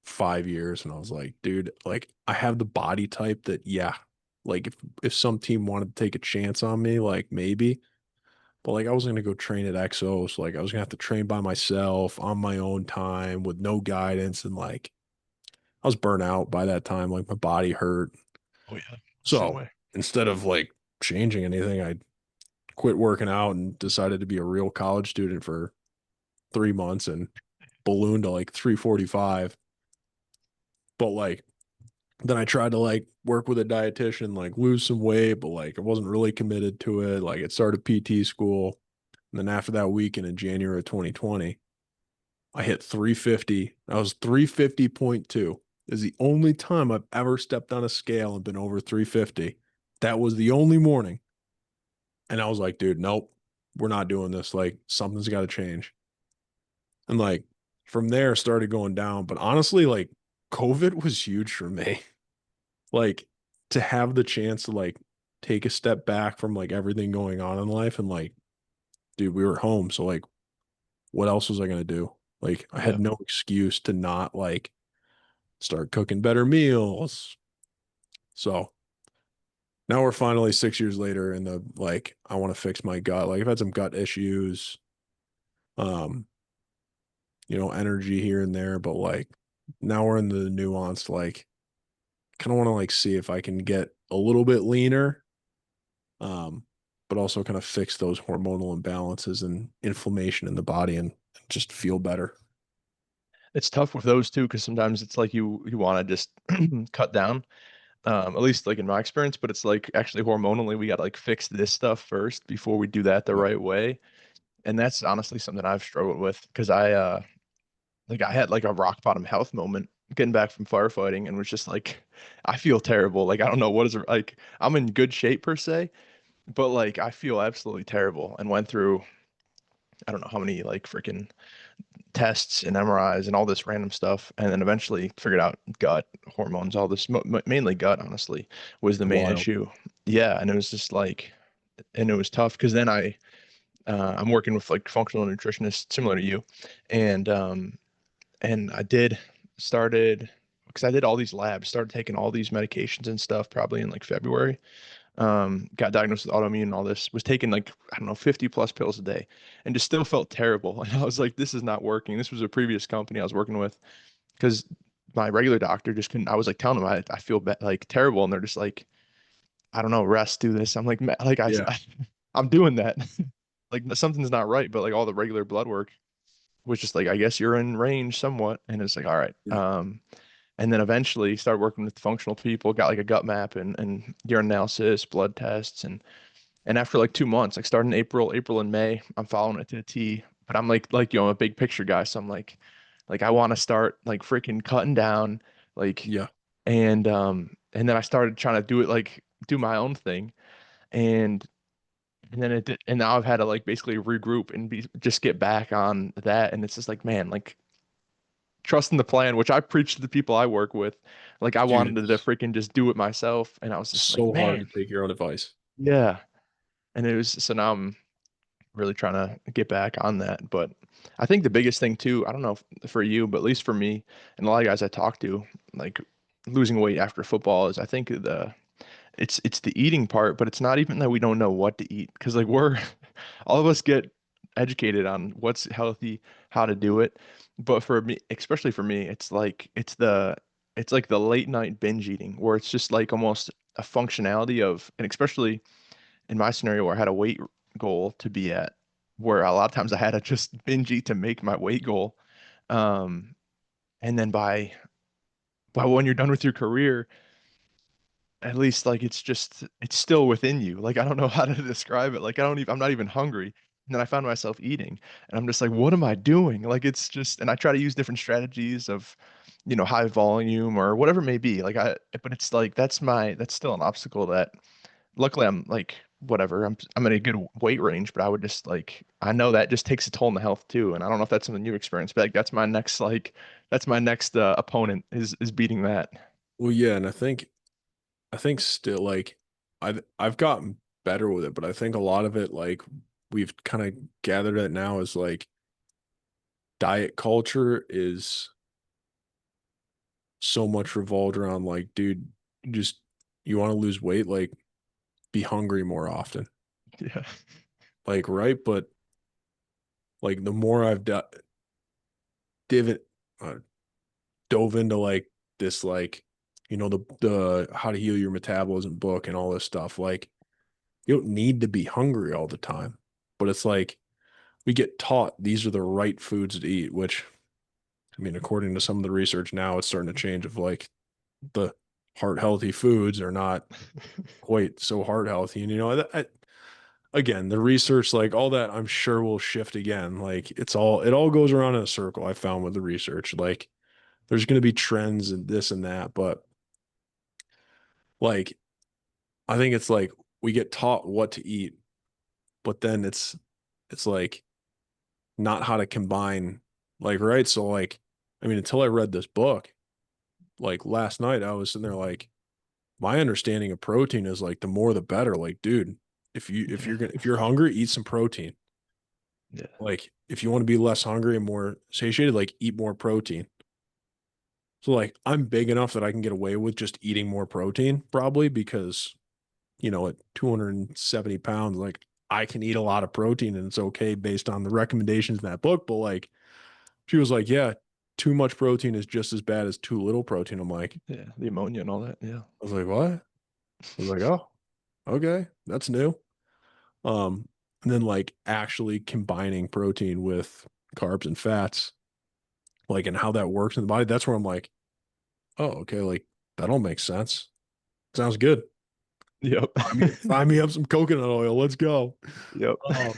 5 years, and I was like, dude, like I have the body type that, yeah, like if some team wanted to take a chance on me, like maybe, but like I was gonna go train at XO, so like I was gonna have to train by myself on my own time with no guidance, and like I was burnt out by that time, like my body hurt. oh yeah, same So way. instead of like changing anything, I quit working out and decided to be a real college student for 3 months and ballooned to like 345. But like then I tried to like work with a dietitian, like lose some weight, but like I wasn't really committed to it. Like it started PT school. And then after that weekend in January of 2020, I hit 350. I was 350.2. Is the only time I've ever stepped on a scale and been over 350. That was the only morning. And I was like, dude, nope, we're not doing this. Like something's got to change. And like from there started going down. But honestly, like COVID was huge for me. Like to have the chance to like take a step back from like everything going on in life and like, dude, we were home. So like what else was I gonna do? Like I Yeah. had no excuse to not like start cooking better meals. So now we're finally 6 years later in the like I want to fix my gut. Like I've had some gut issues, um, energy here and there, but like now we're in the nuanced like kind of want to like see if I can get a little bit leaner, um, but also kind of fix those hormonal imbalances and inflammation in the body and just feel better. It's tough with those too, because sometimes it's like you want to just cut down, at least like in my experience, but it's like actually hormonally we got to like fix this stuff first before we do that the Yeah. right way. And that's honestly something I've struggled with because like I had like a rock bottom health moment getting back from firefighting and was just like I feel terrible. Like I don't know what is like I'm in good shape per se, but like I feel absolutely terrible and went through I don't know how many like freaking tests and MRIs and all this random stuff, and then eventually figured out gut hormones, all this mainly gut, honestly, was the main Wild. issue. Yeah, and it was just like, and it was tough because then I'm working with like functional nutritionists similar to you, and I did started because I did all these labs, started taking all these medications and stuff probably in like February. Got diagnosed with autoimmune and all this, was taking like, I don't know, 50 plus pills a day and just still felt terrible. And I was like, this is not working. This was a previous company I was working with because my regular doctor just couldn't, I was like telling them I feel like terrible. And they're just like, I don't know, rest, do this. I'm like, like Yeah. I'm doing that. Like something's not right, but like all the regular blood work was just like, I guess you're in range somewhat. And it's like, all right. Yeah. And then eventually started working with functional people, got like a gut map and urine analysis, blood tests, and after like 2 months, like starting April and May, I'm following it to a T. But I'm like I'm a big picture guy, so I'm like I want to start like freaking cutting down, like, Yeah. and then I started trying to do it like do my own thing, and and then it did, and now I've had to like basically regroup and just get back on that, and it's just like man, like trusting the plan, which I preach to the people I work with, like I Dude, wanted to it's freaking just do it myself, and I was just like so hard to man, take your own advice. yeah, and it was so now I'm really trying to get back on that. But I think the biggest thing too, I don't know if for you, but at least for me and a lot of guys I talk to, like losing weight after football is I think it's the eating part, but it's not even that we don't know what to eat because like we're all of us get educated on what's healthy, how to do it. But for me, especially for me, it's like the late night binge eating where it's just like almost a functionality of, and especially in my scenario where I had a weight goal to be at, where a lot of times I had to just binge eat to make my weight goal. Um, and then by when you're done with your career, at least like it's still within you. Like I don't know how to describe it. Like I'm not even hungry. And then I found myself eating and I'm just like, what am I doing? Like it's just, and I try to use different strategies of, high volume or whatever it may be. But it's like that's still an obstacle that luckily I'm like whatever. I'm in a good weight range, but I would just like I know that just takes a toll on the health too. And I don't know if that's something you experience, but like that's my next opponent is beating that. Well, yeah, and I think still like I've gotten better with it, but I think a lot of it like we've kind of gathered it now is like diet culture is so much revolved around like, dude, just you want to lose weight, like be hungry more often. Yeah. Like, right? But like the more I've div uh, dove into like this like the how to heal your metabolism book and all this stuff, like You don't need to be hungry all the time. But it's like we get taught these are the right foods to eat, which I mean, according to some of the research now, it's starting to change of like the heart healthy foods are not quite so heart healthy. And again, the research, like all that, I'm sure will shift again. Like it all goes around in a circle. I found with the research, like there's going to be trends and this and that, but like I think it's like we get taught what to eat, but then it's like not how to combine. Like right, so like I mean, until I read this book, like last night, I was sitting there like my understanding of protein is like the more the better. Like, dude, Yeah. if you're hungry, eat some protein. Yeah. Like if you want to be less hungry and more satiated, like eat more protein. So like I'm big enough that I can get away with just eating more protein, probably because, at 270 pounds, like I can eat a lot of protein and it's okay based on the recommendations in that book. But like she was like, yeah, too much protein is just as bad as too little protein. I'm like, Yeah. The ammonia and all that. Yeah. I was like, what? I was like, oh, okay, that's new. Um, and then like actually combining protein with carbs and fats, like and how that works in the body, that's where I'm like, oh, okay, like that all makes sense. Sounds good. Yep. Find me up some coconut oil. Let's go. Yep. Um,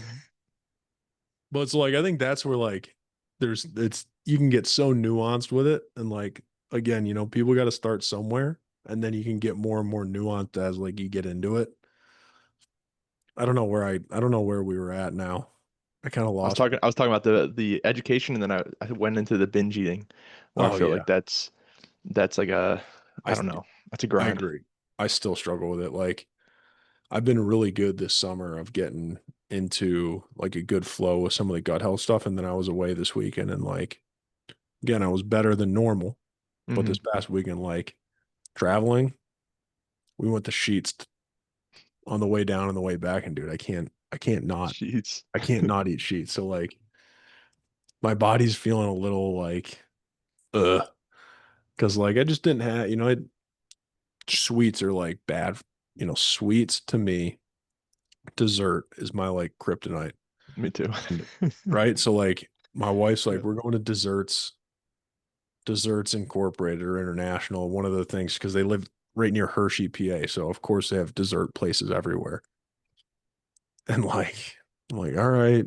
but it's like I think that's where like there's it's you can get so nuanced with it. And like again, people got to start somewhere and then you can get more and more nuanced as like you get into it. I don't know where we were at now. I kind of lost. I was talking about the education, and then I went into the binge eating, where I Oh feel yeah. like that's like I I don't know, that's a I grind. agree. I still struggle with it. Like I've been really good this summer of getting into like a good flow with some of the gut health stuff. And then I was away this weekend and like again, I was better than normal. But Hmm. this past weekend, like traveling, we went to Sheets on the way down and the way back. And dude, Jeez. I can't not eat Sheets. So like my body's feeling a little like, ugh. Cause like I just didn't have, sweets are like bad. Sweets to me, dessert is my like kryptonite. Me too. And right. So like my wife's like, we're going to Desserts Incorporated or International, one of the things, because they live right near Hershey, PA. So of course they have dessert places everywhere. And like, I'm like, all right.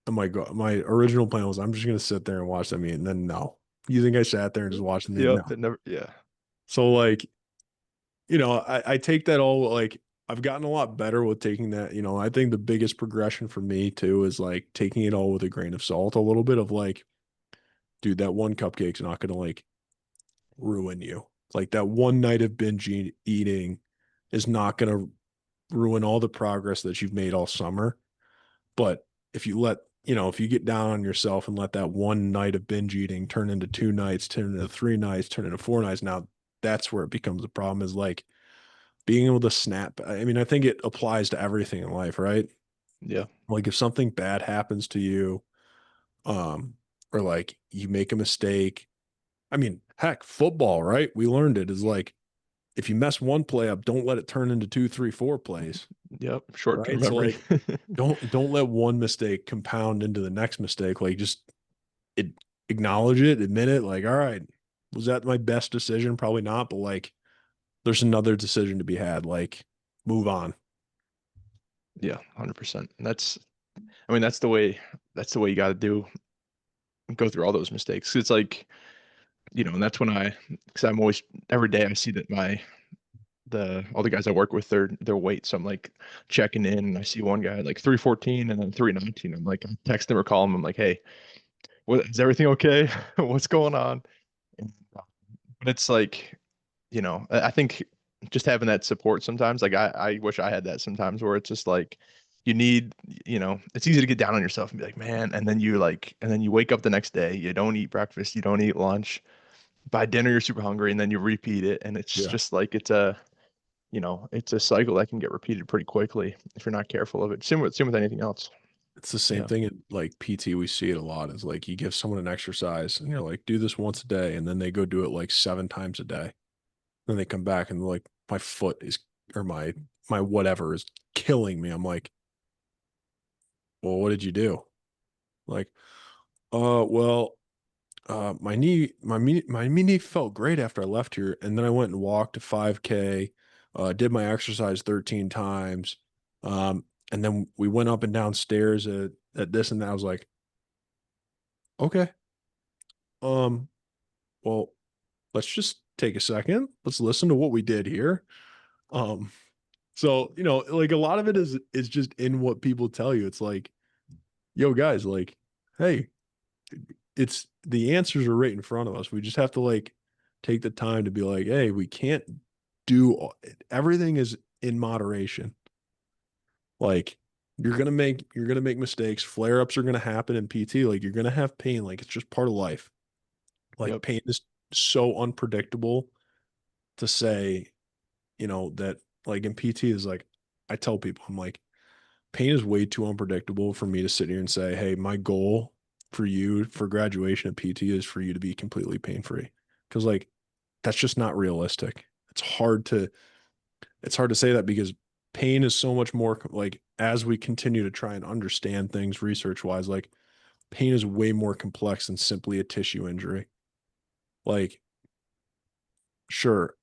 I'm like, my original plan was I'm just gonna sit there and watch them eat. And then no. You think I sat there and just watched them eat? Yep. No. It never. Yeah. So like, I take that all like I've gotten a lot better with taking that. I think the biggest progression for me too is like taking it all with a grain of salt, a little bit of like, dude, that one cupcake's not gonna like ruin you. Like that one night of eating is not going to ruin all the progress that you've made all summer. But if you get down on yourself and let that one night of binge eating turn into 2 nights, turn into 3 nights, turn into 4 nights, now that's where it becomes a problem is like being able to snap. I mean, I think it applies to everything in life, right? Yeah. Like if something bad happens to you, um, or like you make a mistake, I mean, heck, football, right? We learned it is like if you mess one play up, don't let it turn into two, three, four plays, Yep. Short-term right? So memory. like, don't let one mistake compound into the next mistake. Like just it, acknowledge it, admit it. Like, all right, was that my best decision? Probably not, but like, there's another decision to be had. Like, move on. Yeah. 100%. I mean, that's the way you got to go through all those mistakes. It's like, and that's when because I'm always every day I see that the all the guys I work with their weight. So I'm like checking in and I see one guy like 314 and then 319. I'm like, I text him or call him. I'm like, hey, is everything okay? What's going on? And, but it's like, I think just having that support sometimes, like I wish I had that sometimes where it's just like you need, it's easy to get down on yourself and be like, man, and then you wake up the next day, you don't eat breakfast, you don't eat lunch. By dinner, you're super hungry, and then you repeat it, and it's Yeah. just like it's a cycle that can get repeated pretty quickly if you're not careful of it. Same with anything else. It's the same Yeah. thing in like PT. We see it a lot. Is like you give someone an exercise and you're like, do this once a day, and then they go do it like 7 times a day. Then they come back and they're like, my foot is or my whatever is killing me. I'm like, well, what did you do? Like, well, my knee felt great after I left here, and then I went and walked a 5K, did my exercise 13 times, and then we went up and down stairs at this and that. I was like, okay, um, well, let's just take a second. Let's listen to what we did here. Um, so like a lot of it is just in what people tell you. It's like, yo, guys, like, hey, it's the answers are right in front of us. We just have to like take the time to be like, hey, we can't do everything is in moderation. Like you're gonna make mistakes. Flare ups are gonna happen in PT. Like you're gonna have pain. Like it's just part of life. Like Yep. pain is so unpredictable to say, that like in PT is like I tell people, I'm like, pain is way too unpredictable for me to sit here and say, hey, my goal for you for graduation at PT is for you to be completely pain free. Cause like that's just not realistic. It's hard to say that because pain is so much more like as we continue to try and understand things research wise, like pain is way more complex than simply a tissue injury. Like, sure,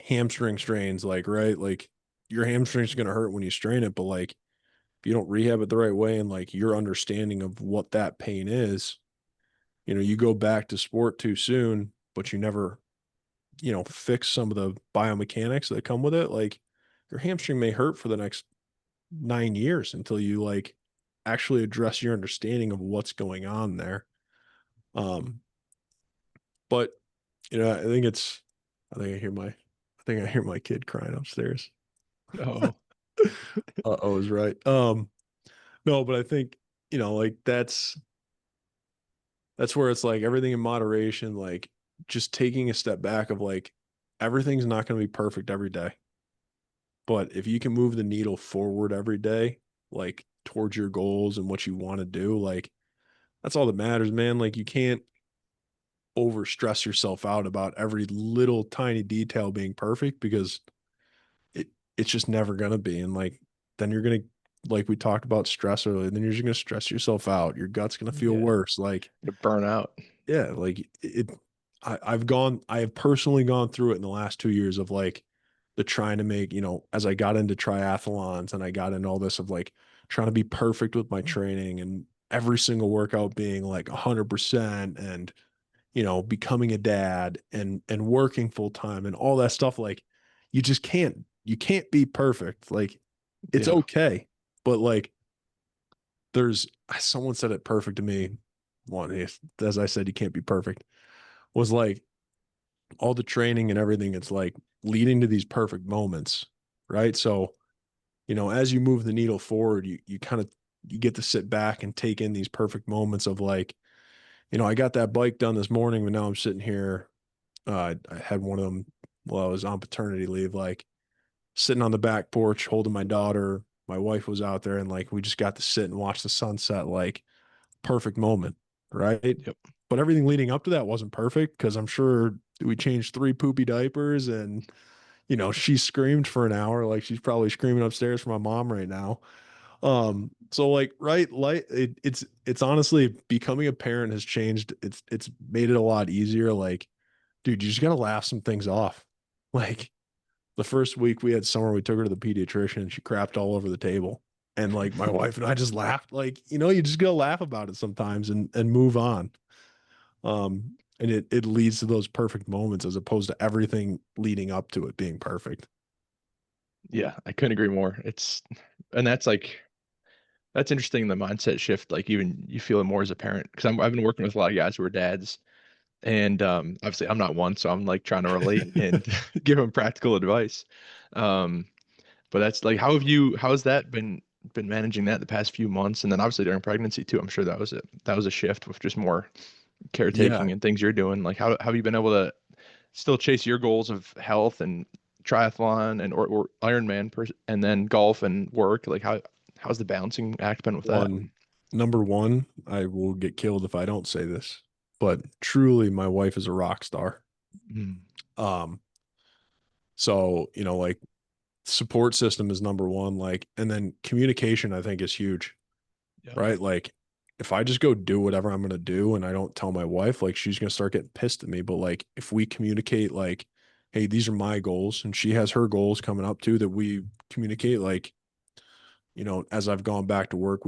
hamstring strains, like, right? Like your hamstring's gonna hurt when you strain it, but like if you don't rehab it the right way and like your understanding of what that pain is, you go back to sport too soon, but you never, fix some of the biomechanics that come with it. Like your hamstring may hurt for the next 9 years until you like actually address your understanding of what's going on there. Um, but I think I hear my kid crying upstairs. Oh, I was right. No, but I think, like that's where it's like everything in moderation, like just taking a step back of like everything's not going to be perfect every day. But if you can move the needle forward every day, like towards your goals and what you want to do, like that's all that matters, man. Like you can't over stress yourself out about every little tiny detail being perfect because it it's just never gonna be. And like then you're gonna like we talked about stress earlier, then you're just gonna stress yourself out. Your gut's gonna feel yeah. worse. Like To burn out. yeah, like I have personally gone through it in the last 2 years of like the trying to make, as I got into triathlons and I got into all this of like trying to be perfect with my training and every single workout being like 100% and, becoming a dad and working full time and all that stuff. Like you can't be perfect. Like it's Yeah. okay. But like there's someone said it perfect to me. One, as I said, you can't be perfect was like all the training and everything. It's like leading to these perfect moments, right? So, as you move the needle forward, you kind of you get to sit back and take in these perfect moments of like, I got that bike done this morning, but now I'm sitting here. I had one of them while I was on paternity leave, like sitting on the back porch holding my daughter. My wife was out there, and like we just got to sit and watch the sunset, like perfect moment, right? Yep. But everything leading up to that wasn't perfect because I'm sure we changed 3 poopy diapers and she screamed for an hour like she's probably screaming upstairs for my mom right now. So like right like it's honestly becoming a parent has changed. It's made it a lot easier. Like, dude, you just gotta laugh some things off. Like the first week we had summer, we took her to the pediatrician and she crapped all over the table. And like my wife and I just laughed. Like, you just gotta laugh about it sometimes and move on. And it leads to those perfect moments as opposed to everything leading up to it being perfect. Yeah, I couldn't agree more. And that's like, that's interesting, the mindset shift. Like, even you feel it more as a parent. Because I've been working with a lot of guys who are dads. And obviously, I'm not one. So I'm like trying to relate and give them practical advice. Um, but that's like, how has that been managing that the past few months? And then obviously during pregnancy too, I'm sure that was a shift with just more Yeah. caretaking and things you're doing. Like, how have you been able to still chase your goals of health and triathlon and or Ironman and then golf and work? Like, how's the balancing act been with that? One, number one, I will get killed if I don't say this, but truly my wife is a rock star. Mm. Um, so, like support system is number one. Like, and then communication, I think, is huge, Yeah. right? Like, if I just go do whatever I'm going to do and I don't tell my wife, like, she's going to start getting pissed at me. But like, if we communicate, like, hey, these are my goals, and she has her goals coming up too, that we communicate, like, as I've gone back to work,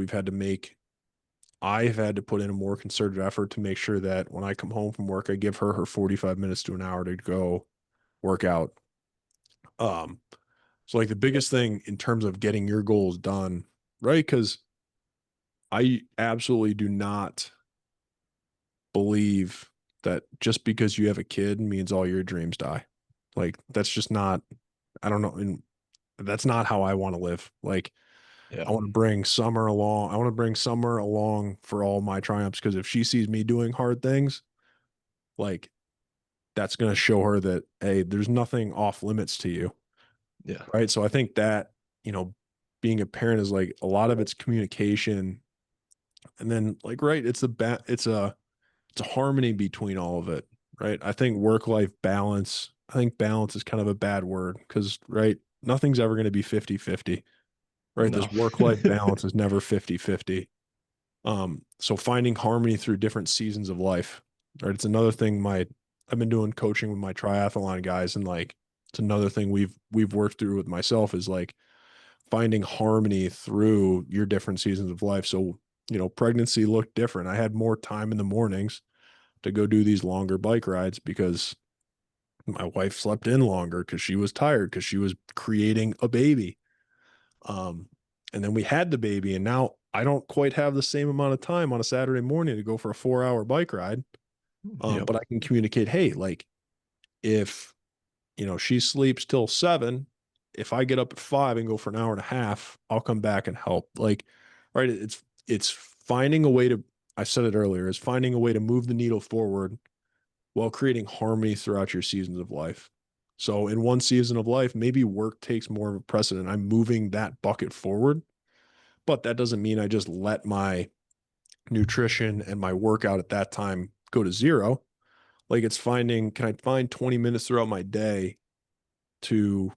I've had to put in a more concerted effort to make sure that when I come home from work, I give her 45 minutes to an hour to go work out. Um, so like the biggest thing in terms of getting your goals done, right? Because I absolutely do not believe that just because you have a kid means all your dreams die. Like that's just not, I don't know, and that's not how I want to live. Like Yeah. I want to bring Summer along. I want to bring Summer along for all my triumphs because if she sees me doing hard things, like that's going to show her that, hey, there's nothing off limits to you. Yeah. Right. So I think that, you know, being a parent is like a lot of it's communication. And then like, right, it's a harmony between all of it. Right. I think work-life balance, I think balance is kind of a bad word because, right, nothing's ever going to be 50-50. Right. No. This work-life balance is never 50-50. So finding harmony through different seasons of life. Right. It's another thing I've been doing coaching with my triathlon guys, and like it's another thing we've worked through with myself is like finding harmony through your different seasons of life. So, pregnancy looked different. I had more time in the mornings to go do these longer bike rides because my wife slept in longer because she was tired because she was creating a baby. Um, and then we had the baby, and now I don't quite have the same amount of time on a Saturday morning to go for a 4 hour bike ride. Yep. But I can communicate, hey, like if she sleeps till 7, if I get up at 5 and go for an hour and a half, I'll come back and help. Like, right, it's finding a way to, I said it earlier, is finding a way to move the needle forward while creating harmony throughout your seasons of life. So in one season of life, maybe work takes more of a precedent. I'm moving that bucket forward, but that doesn't mean I just let my nutrition and my workout at that time go to zero. Like it's finding, can I find 20 minutes throughout my day to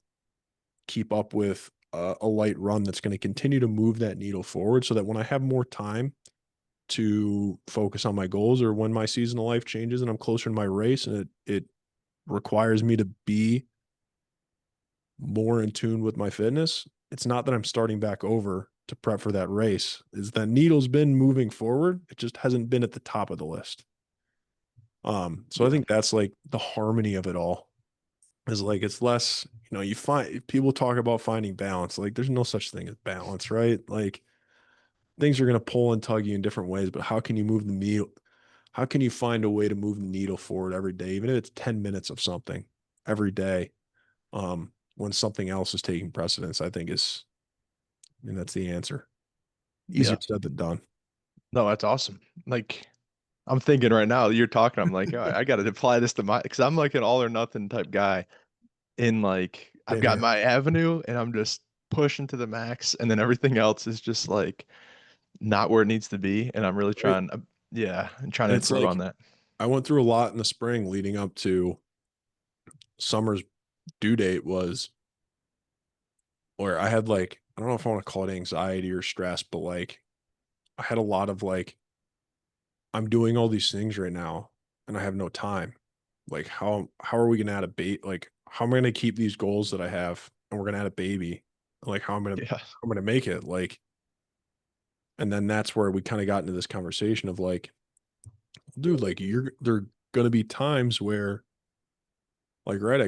keep up with a light run that's going to continue to move that needle forward so that when I have more time to focus on my goals, or when my season of life changes and I'm closer to my race and it requires me to be more in tune with my fitness, it's not that I'm starting back over to prep for that race. Is that needle's been moving forward. It just hasn't been at the top of the list. So I Yeah. think that's like the harmony of it all is like it's less, you find people talk about finding balance. Like there's no such thing as balance, right? Like things are gonna pull and tug you in different ways, but how can you move the needle? How can you find a way to move the needle forward every day, even if it's 10 minutes of something every day, when something else is taking precedence, that's the answer. Easier Yeah. said than done. No, that's awesome. Like I'm thinking right now, you're talking, I'm like, "Oh, I got to apply this to my, because I'm like an all or nothing type guy. In like, I've Same got here. my avenue and I'm just pushing to the max, and then everything else is just like not where it needs to be. And I'm really Right. trying, yeah, I'm trying to And it's improve on like that. I went through a lot in the spring leading up to summer's due date was where I had like, I don't know if I want to call it anxiety or stress, but like I had a lot of like, I'm doing all these things right now and I have no time. Like how are we gonna add a bait? Like how am I gonna keep these goals that I have and we're gonna add a baby? Like Yeah. how I'm gonna make it? Like, and then that's where we kind of got into this conversation of like, dude, like there are gonna be times where like, right,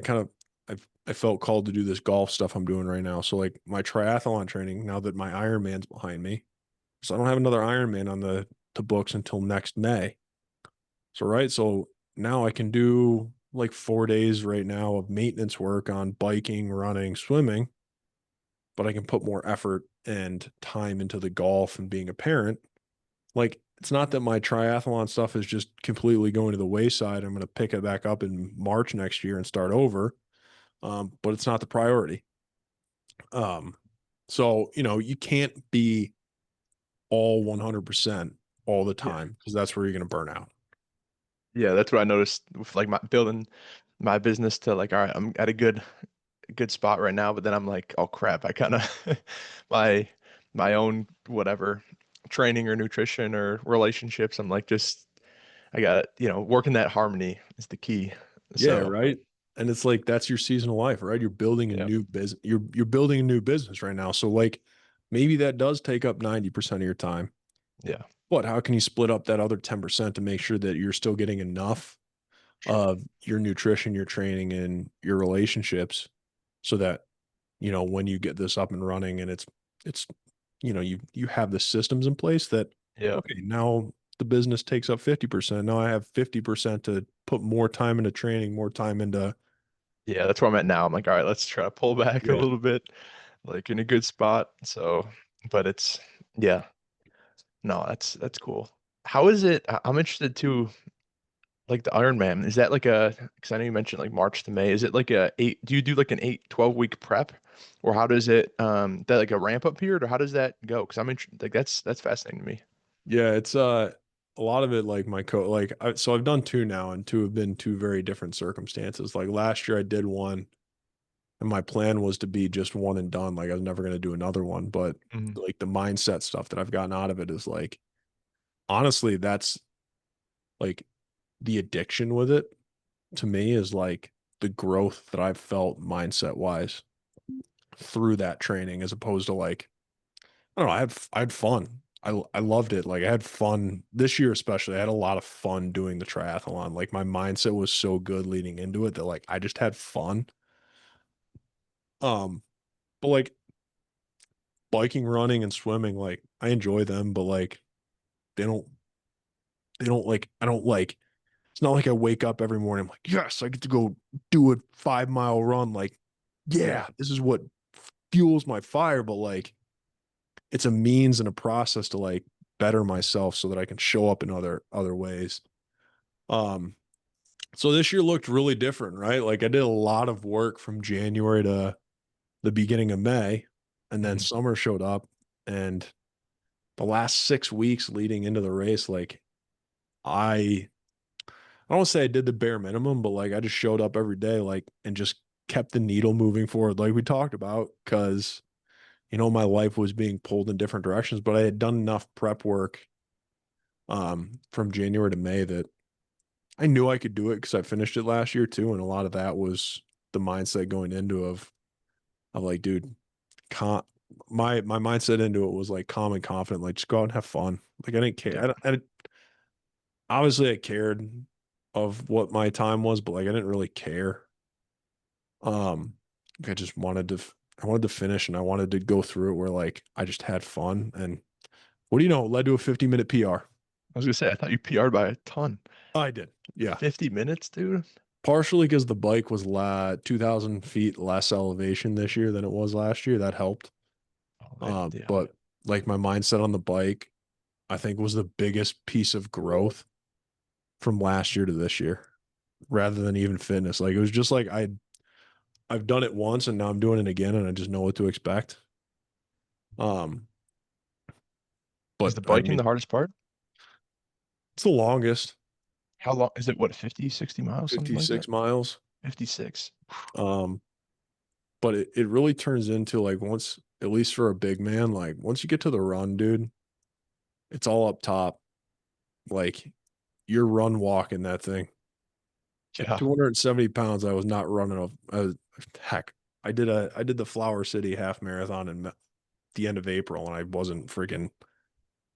I felt called to do this golf stuff I'm doing right now. So like my triathlon training, now that my Ironman's behind me, so I don't have another Ironman on the books until next May. So right, so now I can do like 4 days right now of maintenance work on biking, running, swimming, but I can put more effort and time into the golf and being a parent. Like it's not that my triathlon stuff is just completely going to the wayside. I'm going to pick it back up in March next year and start over. But it's not the priority. Um, so you can't be all 100% all the Yeah. time because that's where you're going to burn out. Yeah. That's what I noticed with like my building my business to like, all right, I'm at a good spot right now, but then I'm like, oh crap, I kind of my my own whatever training or nutrition or relationships. I'm like, just I got, working that harmony is the key. Yeah, So, right. And it's like that's your seasonal life, right? You're building a yeah, new business. You're building a new business right now. So like maybe that does take up 90% of your time. yeah, But how can you split up that other 10% to make sure that you're still getting enough sure. of your nutrition, your training, and your relationships so that, when you get this up and running and it's you have the systems in place that Yeah. okay, now the business takes up 50%. Now I have 50% to put more time into training, more time into Yeah, that's where I'm at now. I'm like, all right, let's try to pull back a yeah. little bit, like in a good spot. So, but yeah, no, that's cool. How is it? I'm interested too, like the Ironman. Is that like because I know you mentioned like March to May. Is it like do you do like an 12 week prep? Or how does it, that like a ramp up period, or how does that go? Because I'm interested, like that's fascinating to me. Yeah, it's a lot of it like so I've done two now and two have been two very different circumstances. Like last year I did one and my plan was to be just one and done. Like I was never going to do another one, but Mhm. like the mindset stuff that I've gotten out of it is like honestly that's like the addiction with it to me is like the growth that I've felt mindset wise through that training as opposed to like I don't know, I had fun. I loved it. Like I had fun this year especially. I had a lot of fun doing the triathlon. Like my mindset was so good leading into it that like I just had fun. Um but like biking, running and swimming like I enjoy them but like they don't I don't like it's not like I wake up every morning I'm like, "Yes, I get to go do a 5 mile run." Like, Yeah. yeah, this is what fuels my fire, but like it's a means and a process to like better myself so that I can show up in other ways. Um, so this year looked really different, right? Like I did a lot of work from January to the beginning of May, and then Mhm. summer showed up, and the last 6 weeks leading into the race, like I I don't want to say I did the bare minimum, but like I just showed up every day, like and just kept the needle moving forward, like we talked about, because my life was being pulled in different directions, but I had done enough prep work from January to May that I knew I could do it because I finished it last year too, and a lot of that was the mindset going into of like, dude, con my mindset into it was like calm and confident, like just go out and have fun. Like I didn't care. Yeah. Obviously I cared of what my time was, but like I didn't really care. Um, I just I wanted to finish and I wanted to go through it where like I just had fun and what do you know, it led to a 50-minute PR. I was gonna say, I thought you PR'd by a ton. I did. Yeah. 50 minutes, dude. Partially because the bike was 2,000 feet less elevation this year than it was last year. That helped. Oh, yeah. But like my mindset on the bike, I think was the biggest piece of growth from last year to this year, rather than even fitness. Like it was just like I've done it once and now I'm doing it again and I just know what to expect. Um, Is but the I biking mean, the hardest part? it's the longest, How long is it? What, 50, 60 miles, something like that? 56 miles. 56. Um, but it really turns into like once, at least for a big man, like once you get to the run, dude, it's all up top. Like you're run walking that thing. At Yeah. 270 pounds, I was not running heck. I did the Flower City half marathon in the end of April, and I wasn't freaking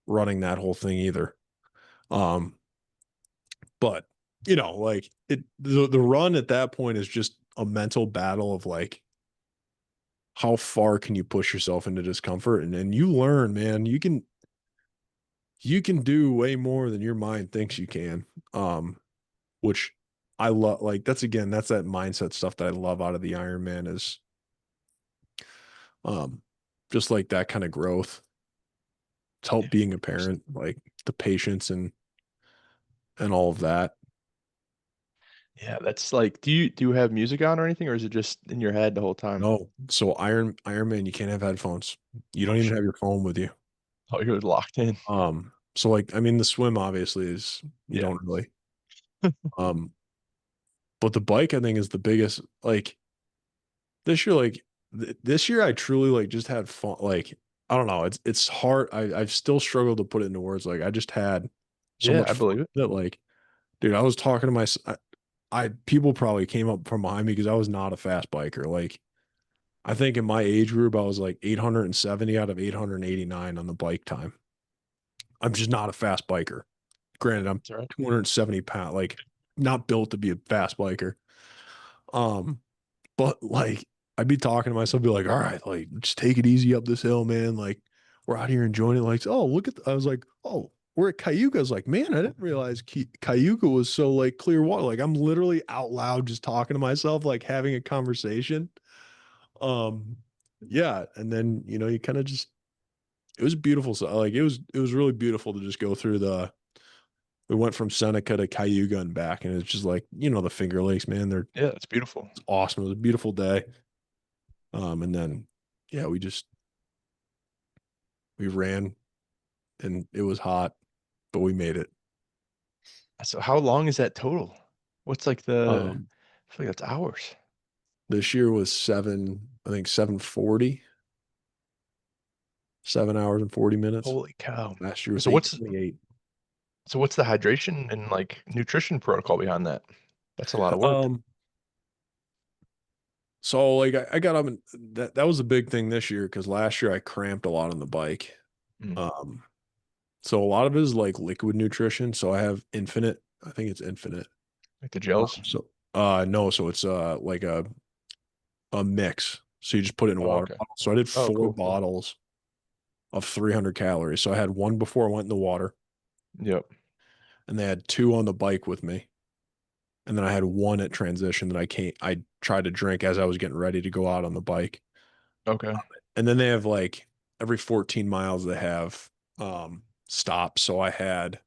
running that whole thing either. Um, but like the run at that point is just a mental battle of like how far can you push yourself into discomfort, and you learn, man, you can do way more than your mind thinks you can. Which I love. Like that's that mindset stuff that I love out of the Ironman is um just like that kind of growth. It's Yeah. helped being a 100%. parent, like the patience and all of that. Yeah, that's like, do you have music on or anything, or is it just in your head the whole time? No, so Ironman, you can't have headphones. You Oh don't even shit. have your phone with you. Oh, you're locked in. So like I mean the swim obviously is you Yeah. don't really um but the bike I think is the biggest like this year, like this year, I truly like just had fun. Like I don't know, it's hard. I've still struggled to put it into words. Like I just had so Yeah, much I fun believe it. that like, dude, I was talking to I people probably came up from behind me because I was not a fast biker. Like I think in my age group, I was like 870 out of 889 on the bike time. I'm just not a fast biker. Granted, I'm That's all right. 270 pounds, like not built to be a fast biker. Um, but like I'd be talking to myself, be like, all right, like just take it easy up this hill, man. Like we're out here enjoying it. Like, oh, look at I was like, oh, we're at Cayuga. I was like, man, I didn't realize Cayuga was so like clear water. Like I'm literally out loud just talking to myself, like having a conversation. Um, yeah, and then you kind of just it was beautiful. So like it was really beautiful to just go through the we went from Seneca to Cayuga and back, and it's just like, the Finger Lakes, man, they're Yeah, it's beautiful. awesome. It was a beautiful day. And then yeah, we ran and it was hot, but we made it. So how long is that total? What's like Um, I feel like that's hours. this year was I think 7:40, 7 hours and 40 minutes. Holy cow. Last year was So what's 8:28. so what's the hydration and like nutrition protocol behind that? That's a lot of work. Um, so like I got up and that was a big thing this year because last year I cramped a lot on the bike. Mm. Um, so a lot of it is like liquid nutrition. So I have Infinite. I think it's Infinite. Like the gels? So no, so it's like a mix. So you just put it in Oh, water okay. bottles. So I did Oh, four cool, cool. bottles of 300 calories. So I had one before I went in the water, Yep. and they had two on the bike with me, and then I had one at transition that I tried to drink as I was getting ready to go out on the bike. Okay. And then they have like every 14 miles they have stops. So I had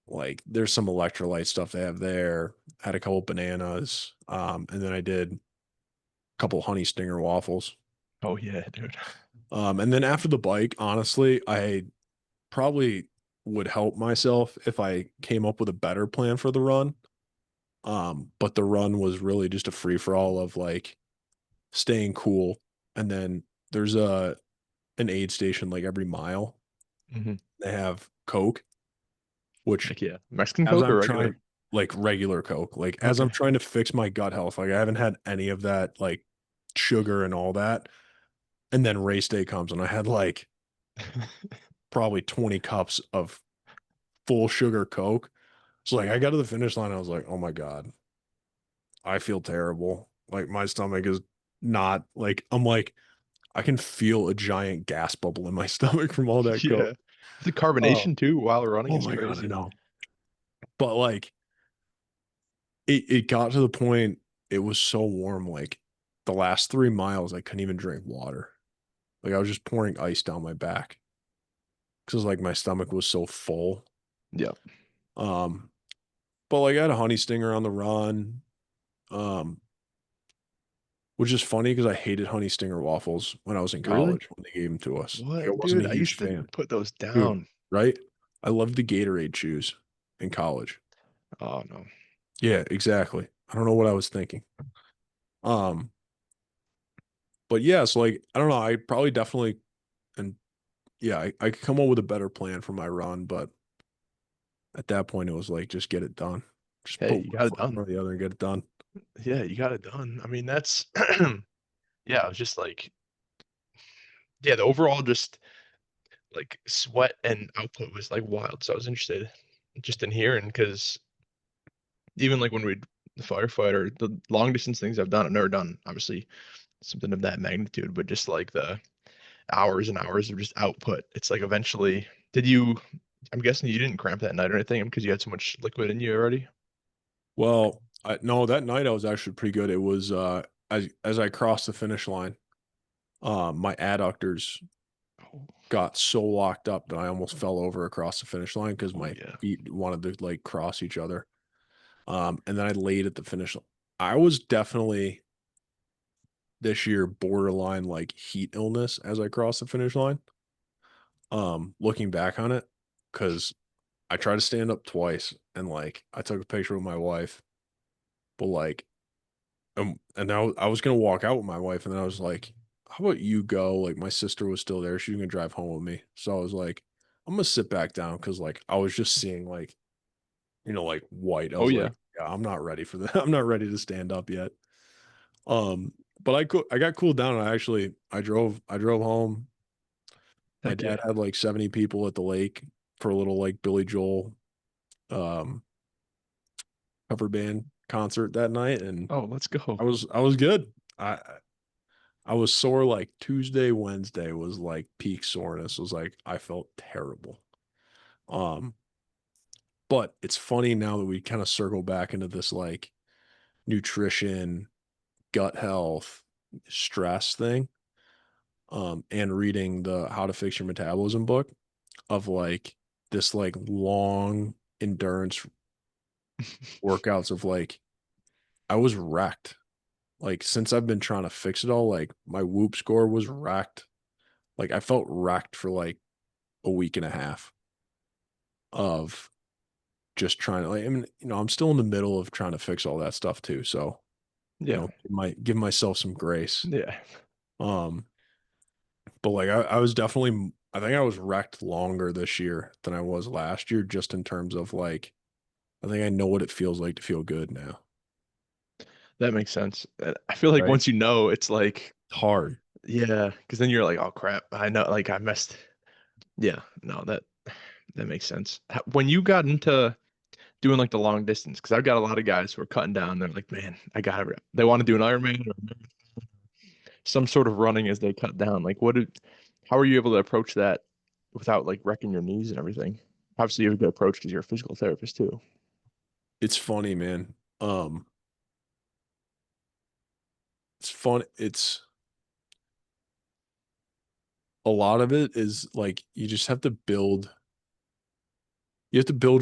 like there's some electrolyte stuff they have there. Had a couple bananas, and then I did a couple honey stinger waffles. Oh yeah, dude. And then after the bike, honestly, I probably would help myself if I came up with a better plan for the run. But the run was really just a free for all of like staying cool. And then there's an aid station like every mile. Hmm. They have Coke, which Like yeah. Mexican as Coke or I'm trying regular? like regular Coke, like as I'm Okay. trying to fix my gut health, like I haven't had any of that like sugar and all that. And then race day comes and I had like probably 20 cups of full sugar Coke. So like I got to the finish line, I was like, oh my God, I feel terrible. Like my stomach is not like I'm like I can feel a giant gas bubble in my stomach from all that Coke. Yeah. The Oh, carbonation too while running oh is my God, I crazy. know. But like it got to the point it was so warm, like the last 3 miles I couldn't even drink water. Like I was just pouring ice down my back because like my stomach was so full. Yep. Um, but like I had a honey stinger on the run. Um, which is funny because I hated honey stinger waffles when I was in Really? college when they gave them to us. Like, I What, wasn't dude? a I huge used to fan, put those dude. down. Right? I loved the Gatorade chews in college. Oh no. Yeah, exactly. I don't know what I was thinking. Um, but yeah, so like I don't know. I probably definitely and yeah, I could come up with a better plan for my run, but at that point it was like just get it done. Just Hey, put you one got it foot in done. front of the other and get it done. Yeah, you got it done. I mean, that's yeah, it was just like yeah, the overall just like sweat and output was like wild. So I was interested just in hearing because even like when we the firefighter, the long distance things I've never done obviously something of that magnitude, but just like the hours and hours of just output. It's like eventually, did you? I'm guessing you didn't cramp that night or anything because you had so much liquid in you already. Well, no, that night I was actually pretty good. It was as I crossed the finish line, my adductors Oh, got so locked up that I almost fell over across the finish line because oh my yeah. feet wanted to like cross each other. And then I laid at the finish line. I was definitely this year borderline like heat illness as I crossed the finish line. Looking back on it, because I tried to stand up twice and like I took a picture with my wife, but like And I was gonna walk out with my wife, and then I was like, "How about you go?" Like my sister was still there; she was gonna drive home with me. So I was like, "I'm gonna sit back down," because like I was just seeing like like white. I Oh was yeah. like, "Yeah, I'm not ready for that. I'm not ready to stand up yet." But I got cooled down. And I drove home. My Heck dad yeah. had like 70 people at the lake for a little like Billy Joel um cover band concert that night, and Oh, let's go. I was good. I was sore like Tuesday, Wednesday was like peak soreness. It was like I felt terrible. Um, but it's funny now that we kind of circle back into this like nutrition, gut health, stress thing, and reading the How to Fix Your Metabolism book of like this like long endurance workouts of like I was wrecked. Like since I've been trying to fix it all, like my whoop score was wrecked. Like I felt wrecked for like a week and a half of just trying to like, I mean, I'm still in the middle of trying to fix all that stuff too. So, Yeah. give myself some grace. Yeah. Um, but like I was definitely I think I was wrecked longer this year than I was last year, just in terms of like I think I know what it feels like to feel good now. That makes sense. I feel like Right? once you know, it's like, Hard. yeah, because then you're like, oh crap, I know, like I messed. Yeah, no, that makes sense. When you got into doing like the long distance, because I've got a lot of guys who are cutting down. They're like, man, they want to do an Ironman or some sort of running as they cut down. Like, how are you able to approach that without like wrecking your knees and everything? Obviously, you have a good approach because you're a physical therapist too. It's funny, man. It's fun. It's a lot of it is like you have to build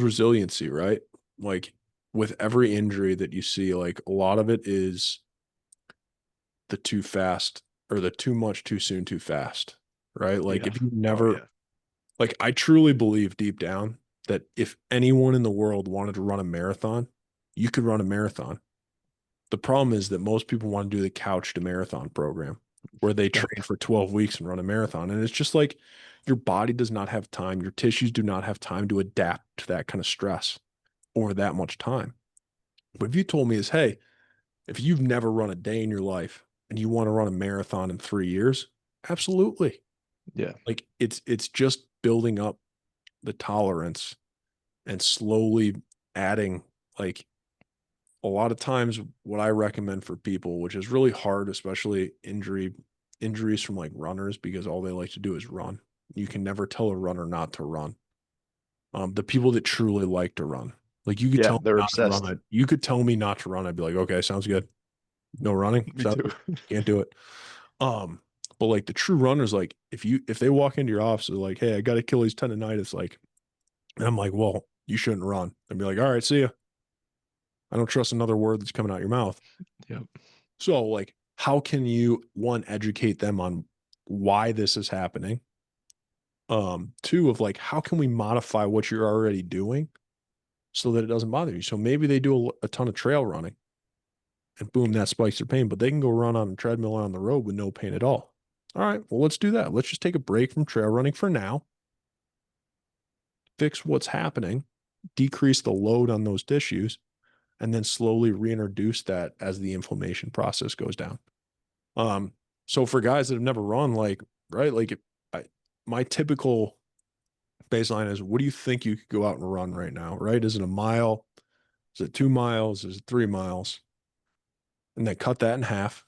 resiliency, right? Like with every injury that you see, like a lot of it is the too fast or the too much too soon too fast, right? Like Yeah. if you Oh never yeah. like I truly believe deep down that if anyone in the world wanted to run a marathon, you could run a marathon. The problem is that most people want to do the couch to marathon program where they Yep. train for 12 weeks and run a marathon. And it's just like your body does not have time, your tissues do not have time to adapt to that kind of stress over that much time. But if you told me is, hey, if you've never run a day in your life and you want to run a marathon in 3 years, absolutely. Yeah. Like it's just building up the tolerance and slowly adding like a lot of times what I recommend for people, which is really hard, especially injuries from like runners, because all they like to do is run. You can never tell a runner not to run. The people that truly like to run, like you could Yeah. tell me They're not to run obsessed. it. You could tell me not to run. I'd be like, okay, sounds good. No running, Me sounds too. good. Can't do it. Um, but like the true runners, like if they walk into your office, they're like, hey, I got Achilles tendonitis, like, and I'm like, well, you shouldn't run. They'd be like, all right, see ya. I don't trust another word that's coming out your mouth. Yep. So, like, how can you one educate them on why this is happening? Two of like, how can we modify what you're already doing so that it doesn't bother you? So maybe they do a ton of trail running, and boom, that spikes their pain, but they can go run on a treadmill on the road with no pain at all. All right, well, let's do that. Let's just take a break from trail running for now, fix what's happening, decrease the load on those tissues, and then slowly reintroduce that as the inflammation process goes down. Um, so for guys that have never run, like, right, like I, my typical baseline is what do you think you could go out and run right now, right? Is it a mile? Is it 2 miles? Is it 3 miles? And then cut that in half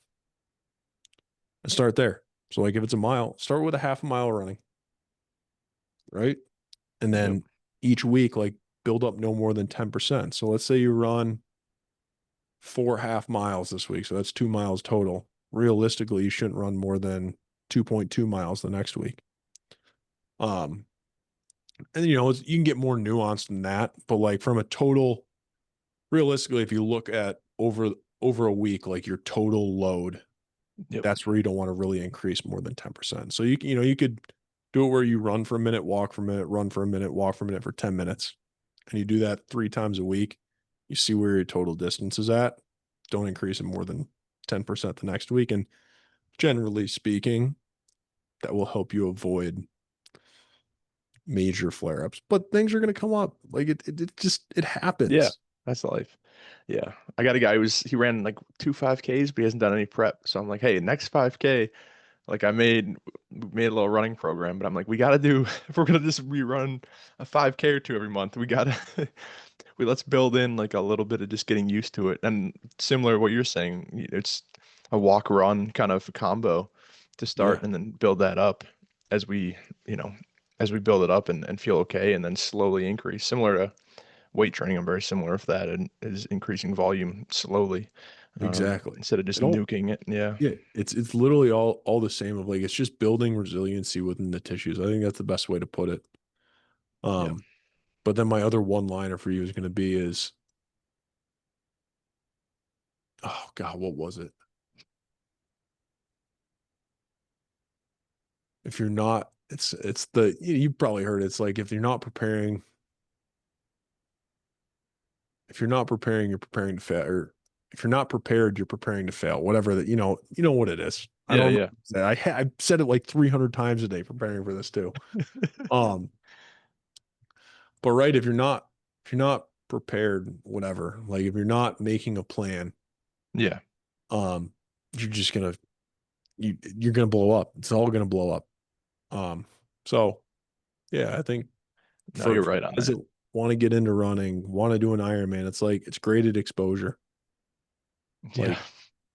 and start there. So, like, if it's a mile, start with a half a mile running, right? And Yep. then each week, like, build up no more than 10%. So, let's say you run 4 half miles this week. So, that's 2 miles total. Realistically, you shouldn't run more than 2.2 miles the next week. Um, and you can get more nuanced than that, but like from a total, realistically, if you look at over a week, like your total load, Yep. that's where you don't want to really increase more than 10%. So you could do it where you run for a minute, walk for a minute, run for a minute, walk for a minute for 10 minutes. And you do that 3 times a week. You see where your total distance is at. Don't increase it more than 10% the next week. And generally speaking, that will help you avoid major flare-ups. But things are going to come up. Like it Yeah, happens. that's life. Yeah. I got a guy he ran like 2 5Ks, but he hasn't done any prep. So I'm like, hey, next 5K, like made a little running program, but I'm like, we gotta do if we're gonna just rerun a 5K or two every month, we gotta let's build in like a little bit of just getting used to it. And similar to what you're saying, it's a walk run kind of combo to Yeah, start and then build that up as you know, as we build it up and feel okay and then slowly increase. Similar to weight training, I'm very similar with that and is increasing volume slowly exactly. instead of just It all nuking it. Yeah. Yeah, it's literally all the same of like it's just building resiliency within the tissues. I think that's the best way to put it. Yeah. Um, but then my other one liner for you is going to be is oh God, what was it? If you're not, it's the you probably heard it. It's like if you're not preparing, you're preparing to fail. Or if you're not prepared, you're preparing to fail. Whatever that you know what it is. I Yeah. don't Yeah. know. I said it like 300 times a day preparing for this too. Um, but right, if you're not prepared, whatever, like if you're not making a plan, Yeah. um, you're just gonna you're gonna blow up. It's all gonna blow up. Um, so yeah, I think No, you're for right on guys that. that want to get into running, want to do an Ironman, it's like it's graded exposure. Yeah. Like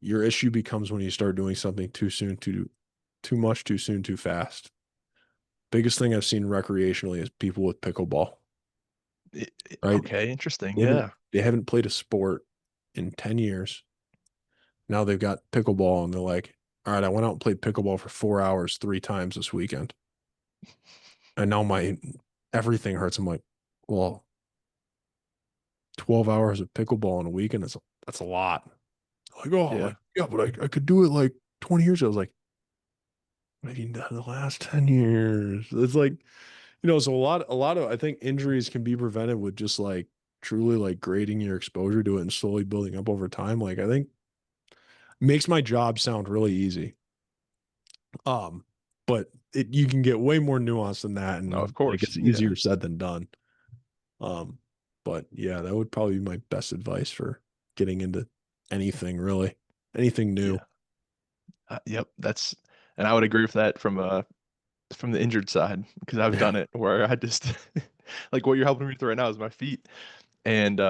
your issue becomes when you start doing something too soon, too much, too soon, too fast. Biggest thing I've seen recreationally is people with pickleball, right? Okay, interesting. Yeah. They haven't played a sport in 10 years. Now they've got pickleball and they're like, all right, I went out and played pickleball for 4 hours 3 times this weekend. And now my everything hurts. I'm like, well, 12 hours of pickleball in a weekend is that's a lot. Like, oh, Yeah. like, yeah, but I could do it like 20 years ago. I was like, what have you done in the last 10 years? It's like, so a lot of I think injuries can be prevented with just like truly like grading your exposure to it and slowly building up over time. Like I think makes my job sound really easy. Um, but you can get way more nuanced than that, No, of and like course. it's Yeah. easier said than done. Um, but yeah, that would probably be my best advice for getting into anything really, anything new. Yeah. Yep. And I would agree with that from the injured side because I've Yeah. done it where I just like what you're helping me through right now is my feet. And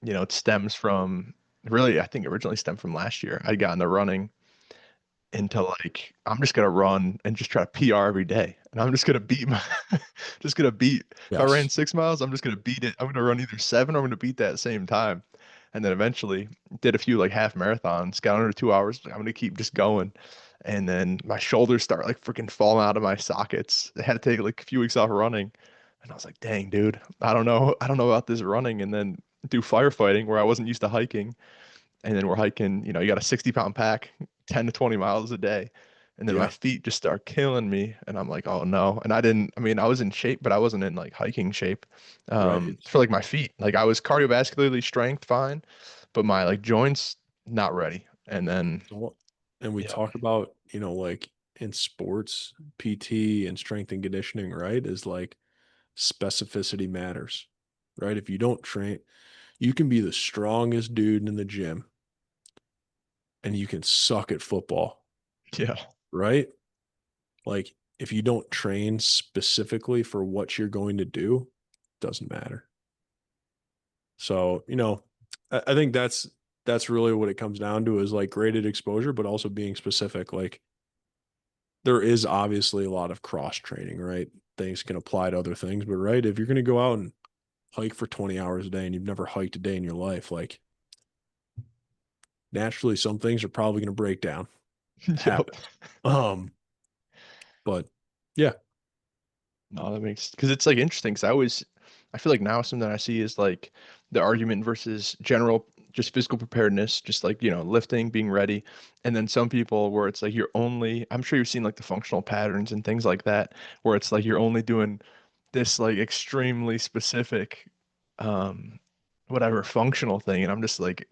it stems from really, I think it originally stemmed from last year. I got into running into like I'm just gonna run and just try to PR every day, and I'm just gonna beat my, just gonna beat. If I ran Yes. 6 miles, I'm just gonna beat it. I'm gonna run either seven or I'm gonna beat that at the same time, and then eventually did a few like half marathons, got under 2 hours. Like, I'm gonna keep just going, and then my shoulders start like freaking falling out of my sockets. I had to take like a few weeks off running, and I was like, dang, dude, I don't know about this running, and then do firefighting where I wasn't used to hiking and then we're hiking, you got a 60-pound pack, 10 to 20 miles a day. And then my Yeah. feet just start killing me. And I'm like, oh no. And I mean, I was in shape, but I wasn't in like hiking shape Right. It's for like my feet. Like I was cardiovascularly strength fine, but my like joints not ready. And then, so, and we yeah, talk about, like in sports, PT and strength and conditioning, right? Is like specificity matters, right? If you don't train, you can be the strongest dude in the gym and you can suck at football, yeah, right? Like if you don't train specifically for what you're going to do, doesn't matter. So, I think that's really what it comes down to is like graded exposure, but also being specific. Like there is obviously a lot of cross training, right? Things can apply to other things, but right, if you're going to go out and hike for 20 hours a day and you've never hiked a day in your life, like naturally some things are probably going to break down. yep. Happen. Um, but yeah, No, that makes because it's like interesting because I feel like now something I see is like the argument versus general just physical preparedness, just like lifting, being ready, and then some people where it's like I'm sure you've seen like the functional patterns and things like that where it's like you're only doing this like extremely specific um whatever functional thing, and I'm just like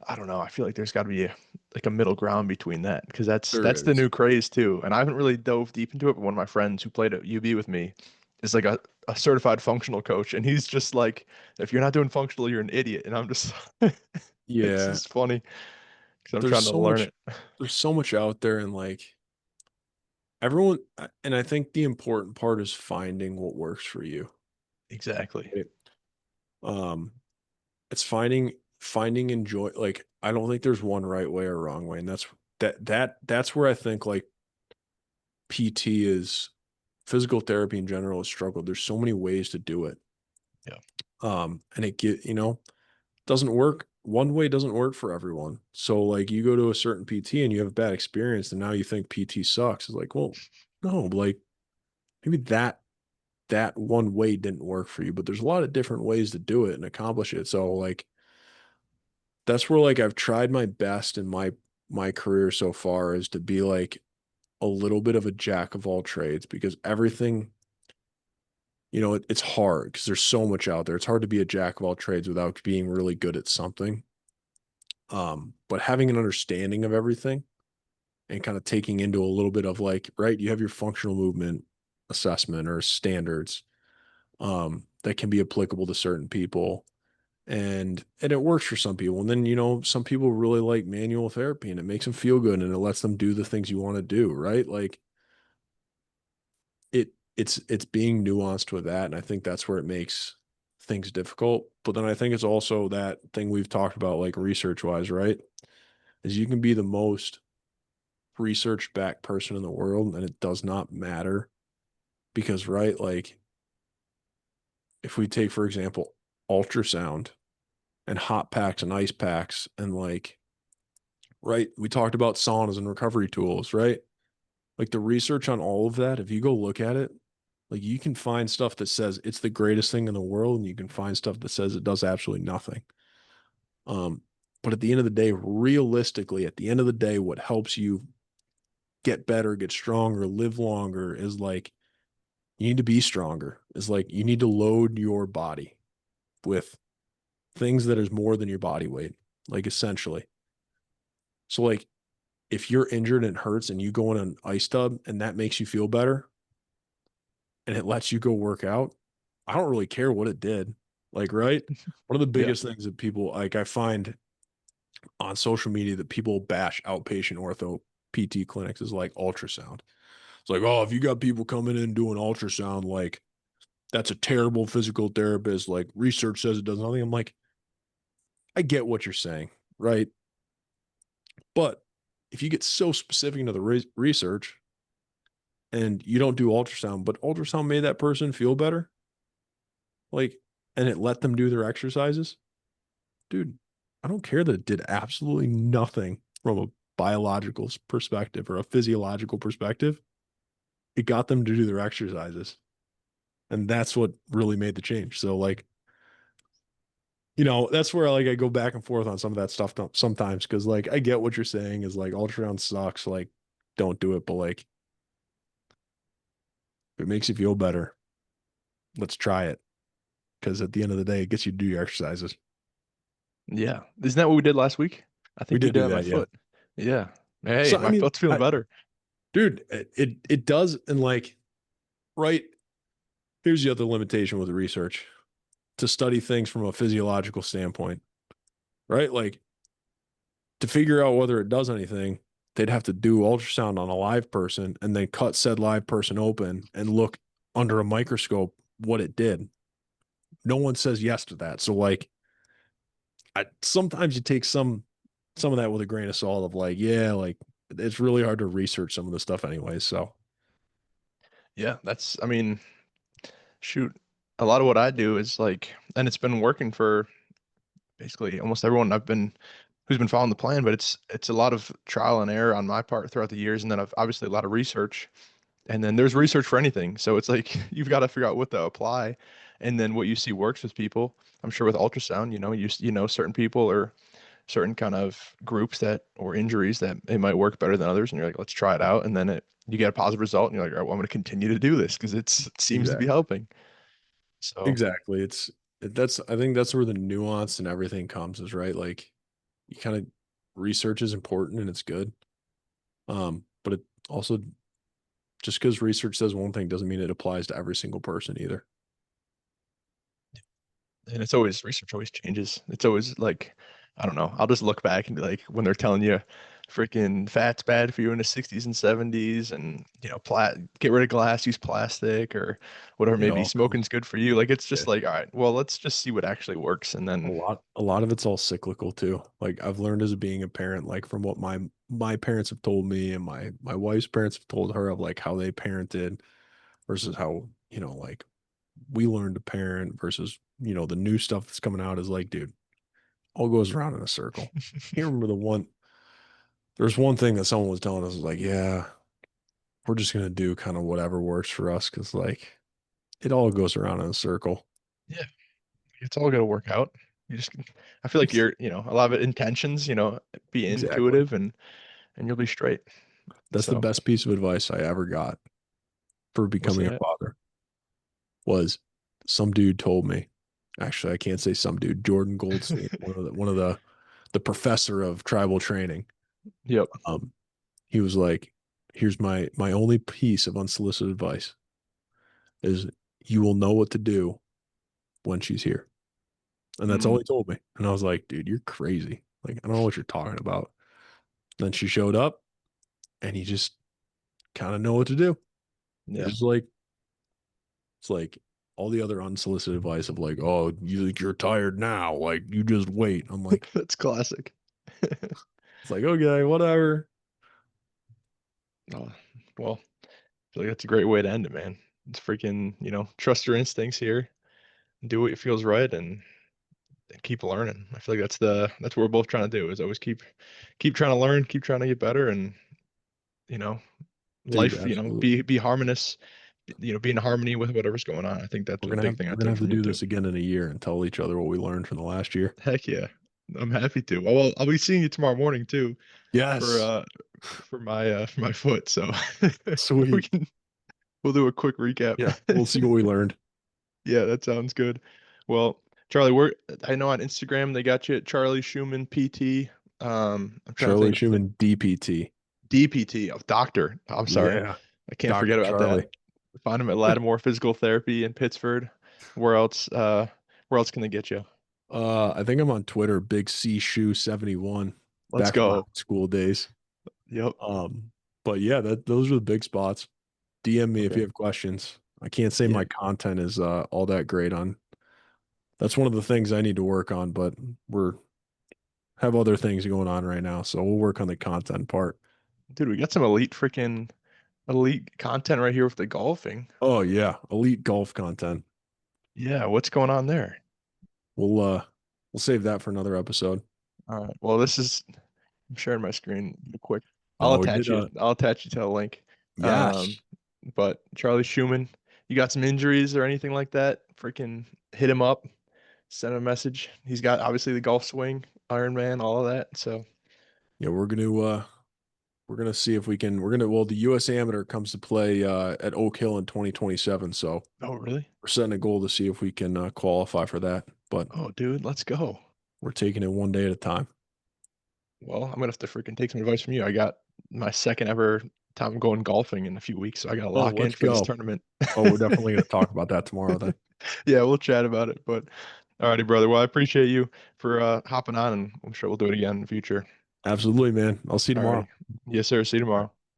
I don't know. I feel like there's got to be like a middle ground between that because There that's the is. new craze too. And I haven't really dove deep into it, but one of my friends who played at UB with me is like a certified functional coach, and he's just like, if you're not doing functional, you're an idiot. And I'm just, it's Yeah, just funny because I'm there's trying to so learn much it. there's so much out there, and like everyone, and I think the important part is finding what works for you. Exactly. Right? Um, it's finding enjoy, like I don't think there's one right way or wrong way, and that's where I think like PT is physical therapy in general has struggled. There's so many ways to do it. Yeah. And it get, doesn't work. One way doesn't work for everyone. So like you go to a certain PT and you have a bad experience and now you think PT sucks. It's like, well, no, like maybe that one way didn't work for you, but there's a lot of different ways to do it and accomplish it. So like that's where like I've tried my best in my career so far is to be like a little bit of a jack of all trades because everything, it's hard because there's so much out there. It's hard to be a jack of all trades without being really good at something. But having an understanding of everything and kind of taking into a little bit of like, right, you have your functional movement assessment or standards that can be applicable to certain people. And it works for some people. And then, some people really like manual therapy and it makes them feel good and it lets them do the things you want to do, right? Like it's being nuanced with that. And I think that's where it makes things difficult. But then I think it's also that thing we've talked about, like research wise, right? Is you can be the most research backed person in the world and it does not matter because, right, like if we take, for example, ultrasound and hot packs and ice packs and like, right, we talked about saunas and recovery tools, right? Like the research on all of that, if you go look at it, like you can find stuff that says it's the greatest thing in the world, and you can find stuff that says it does absolutely nothing. Um, but at the end of the day, realistically, at the end of the day, what helps you get better, get stronger, live longer is like you need to be stronger. Is like you need to load your body with things that is more than your body weight, like essentially. So like if you're injured and it hurts and you go in an ice tub and that makes you feel better, and it lets you go work out, I don't really care what it did. Like, right? One of the Yeah. biggest things that people like I find on social media that people bash outpatient ortho PT clinics is like ultrasound. It's like, oh, if you got people coming in doing ultrasound, like that's a terrible physical therapist. Like research says it does nothing. I'm like, I get what you're saying, right? But if you get so specific into the research and you don't do ultrasound, but ultrasound made that person feel better, like, and it let them do their exercises, dude, I don't care that it did absolutely nothing from a biological perspective or a physiological perspective. It got them to do their exercises. And that's what really made the change. So, like, that's where like I go back and forth on some of that stuff sometimes because like I get what you're saying is like ultrasound sucks, like don't do it, but like if it makes you feel better, let's try it. Because at the end of the day, it gets you to do your exercises. Yeah. Isn't that what we did last week? I We think you did did do it at my that, yeah. foot. Yeah. Hey, So I my mean, foot's feeling better. dude, it does, and like, right. Here's the other limitation with research to study things from a physiological standpoint, right? Like to figure out whether it does anything, they'd have to do ultrasound on a live person and then cut said live person open and look under a microscope what it did. No one says yes to that. So like sometimes you take some of that with a grain of salt of like, yeah, like it's really hard to research some of the stuff anyways. So Yeah, I mean, shoot, a lot of what I do is like, and it's been working for basically almost everyone who's been following the plan, but it's a lot of trial and error on my part throughout the years, and then I've obviously a lot of research, and then there's research for anything. So it's like you've got to figure out what to apply, and then what you see works with people. I'm sure with ultrasound, you know certain people or certain kind of groups that or injuries that it might work better than others, and you're like, let's try it out, and then you get a positive result, and you're like, all right, well, I'm going to continue to do this because it seems to be exactly. helping. So Exactly. That's I think that's where the nuance and everything comes is right. Like you kind of research is important and it's good. But it also just because research says one thing doesn't mean it applies to every single person either. And it's always research always changes. It's always like, I don't know. I'll just look back and be like, when they're telling you freaking fat's bad for you in the 60s and 70s, and get rid of glass, use plastic or whatever, It maybe all comes, smoking's good for you. Like it's yeah. just like, all right, well, let's just see what actually works. And then A lot of it's all cyclical too. Like I've learned as being a parent, like from what my parents have told me and my wife's parents have told her of like how they parented versus how, like we learned to parent versus, the new stuff that's coming out is like, dude, all goes around in a circle. You remember there's one thing that someone was telling us was like, yeah, we're just gonna do kind of whatever works for us because like it all goes around in a circle. yeah, it's all gonna work out. You just, I feel like a lot of it intentions, be Exactly. intuitive and you'll be straight. That's the So best piece of advice I ever got for what's becoming a that? father was some dude told me. Actually, I can't say some dude. Jordan Goldstein, one of the professor of tribal training. Yep. Um, he was like, "Here's my only piece of unsolicited advice is you will know what to do when she's here." And that's all Mm, he told me. And I was like, "Dude, you're crazy. Like, I don't know what you're talking about." Then she showed up, and you just kind of know what to do. yeah. It's like It's like all the other unsolicited advice of like, oh, you think you're tired now, like you just wait. I'm like, That's classic. it's like, okay, whatever. Oh, well, I feel like that's a great way to end it, man. It's freaking, trust your instincts here, do what feels right, and keep learning. I feel like that's what we're both trying to do is always keep trying to learn, keep trying to get better, and you know, Dude, life, absolutely. be harmonious, be in harmony with whatever's going on. I think that's We're a gonna big have thing I we're gonna took have to from you do too. this again in a year and tell each other what we learned from the last year. Heck yeah. I'm happy to. Well, I'll be seeing you tomorrow morning too for Yes. uh for my foot. So we Sweet. can we'll do a quick recap. Yeah, we'll see what we learned. Yeah, that sounds good. Well, Charlie, I know on Instagram they got you at Charlie Shuman PT. I'm trying to Charlie think Schumann, DPT. DPT of Doctor. I'm sorry. Yeah, I can't forget Dr. about that. Charlie. Find him at Lattimore Physical Therapy in Pittsford. Where else where else can they get you? I think I'm on Twitter, Big C Shoe 71, Let's back from my high go. school days. Yep. Um, but yeah, that those are the big spots. DM me if you Okay. have questions. I can't say Yeah. my content is all that great on. That's one of the things I need to work on, but we're have other things going on right now, so we'll work on the content part. Dude, we got some elite content right here with the golfing. Oh yeah, elite golf content. Yeah, what's going on there? We'll uh we'll save that for another episode. All right. Well, I'm sharing my screen real quick. No, we did I'll attach you to the link. Um, yes. but Charlie Schumann, you got some injuries or anything like that? Freaking hit him up, send him a message. He's got obviously the golf swing, Iron Man, all of that. So, Yeah, we're gonna see if we can well the US Amateur comes to play at Oak Hill in 2027, so oh really? we're setting a goal to see if we can qualify for that, but Oh, dude, let's go. we're taking it one day at a time. Well, I'm gonna have to freaking take some advice from you. I got my second ever time going golfing in a few weeks, so I gotta Oh, lock in let's for this go. tournament. Oh, we're definitely gonna talk about that tomorrow then. Yeah, we'll chat about it. But alrighty, brother. Well, I appreciate you for hopping on, and I'm sure we'll do it again in the future. Absolutely, man. I'll see you tomorrow. Alrighty. Yes, sir. See you tomorrow.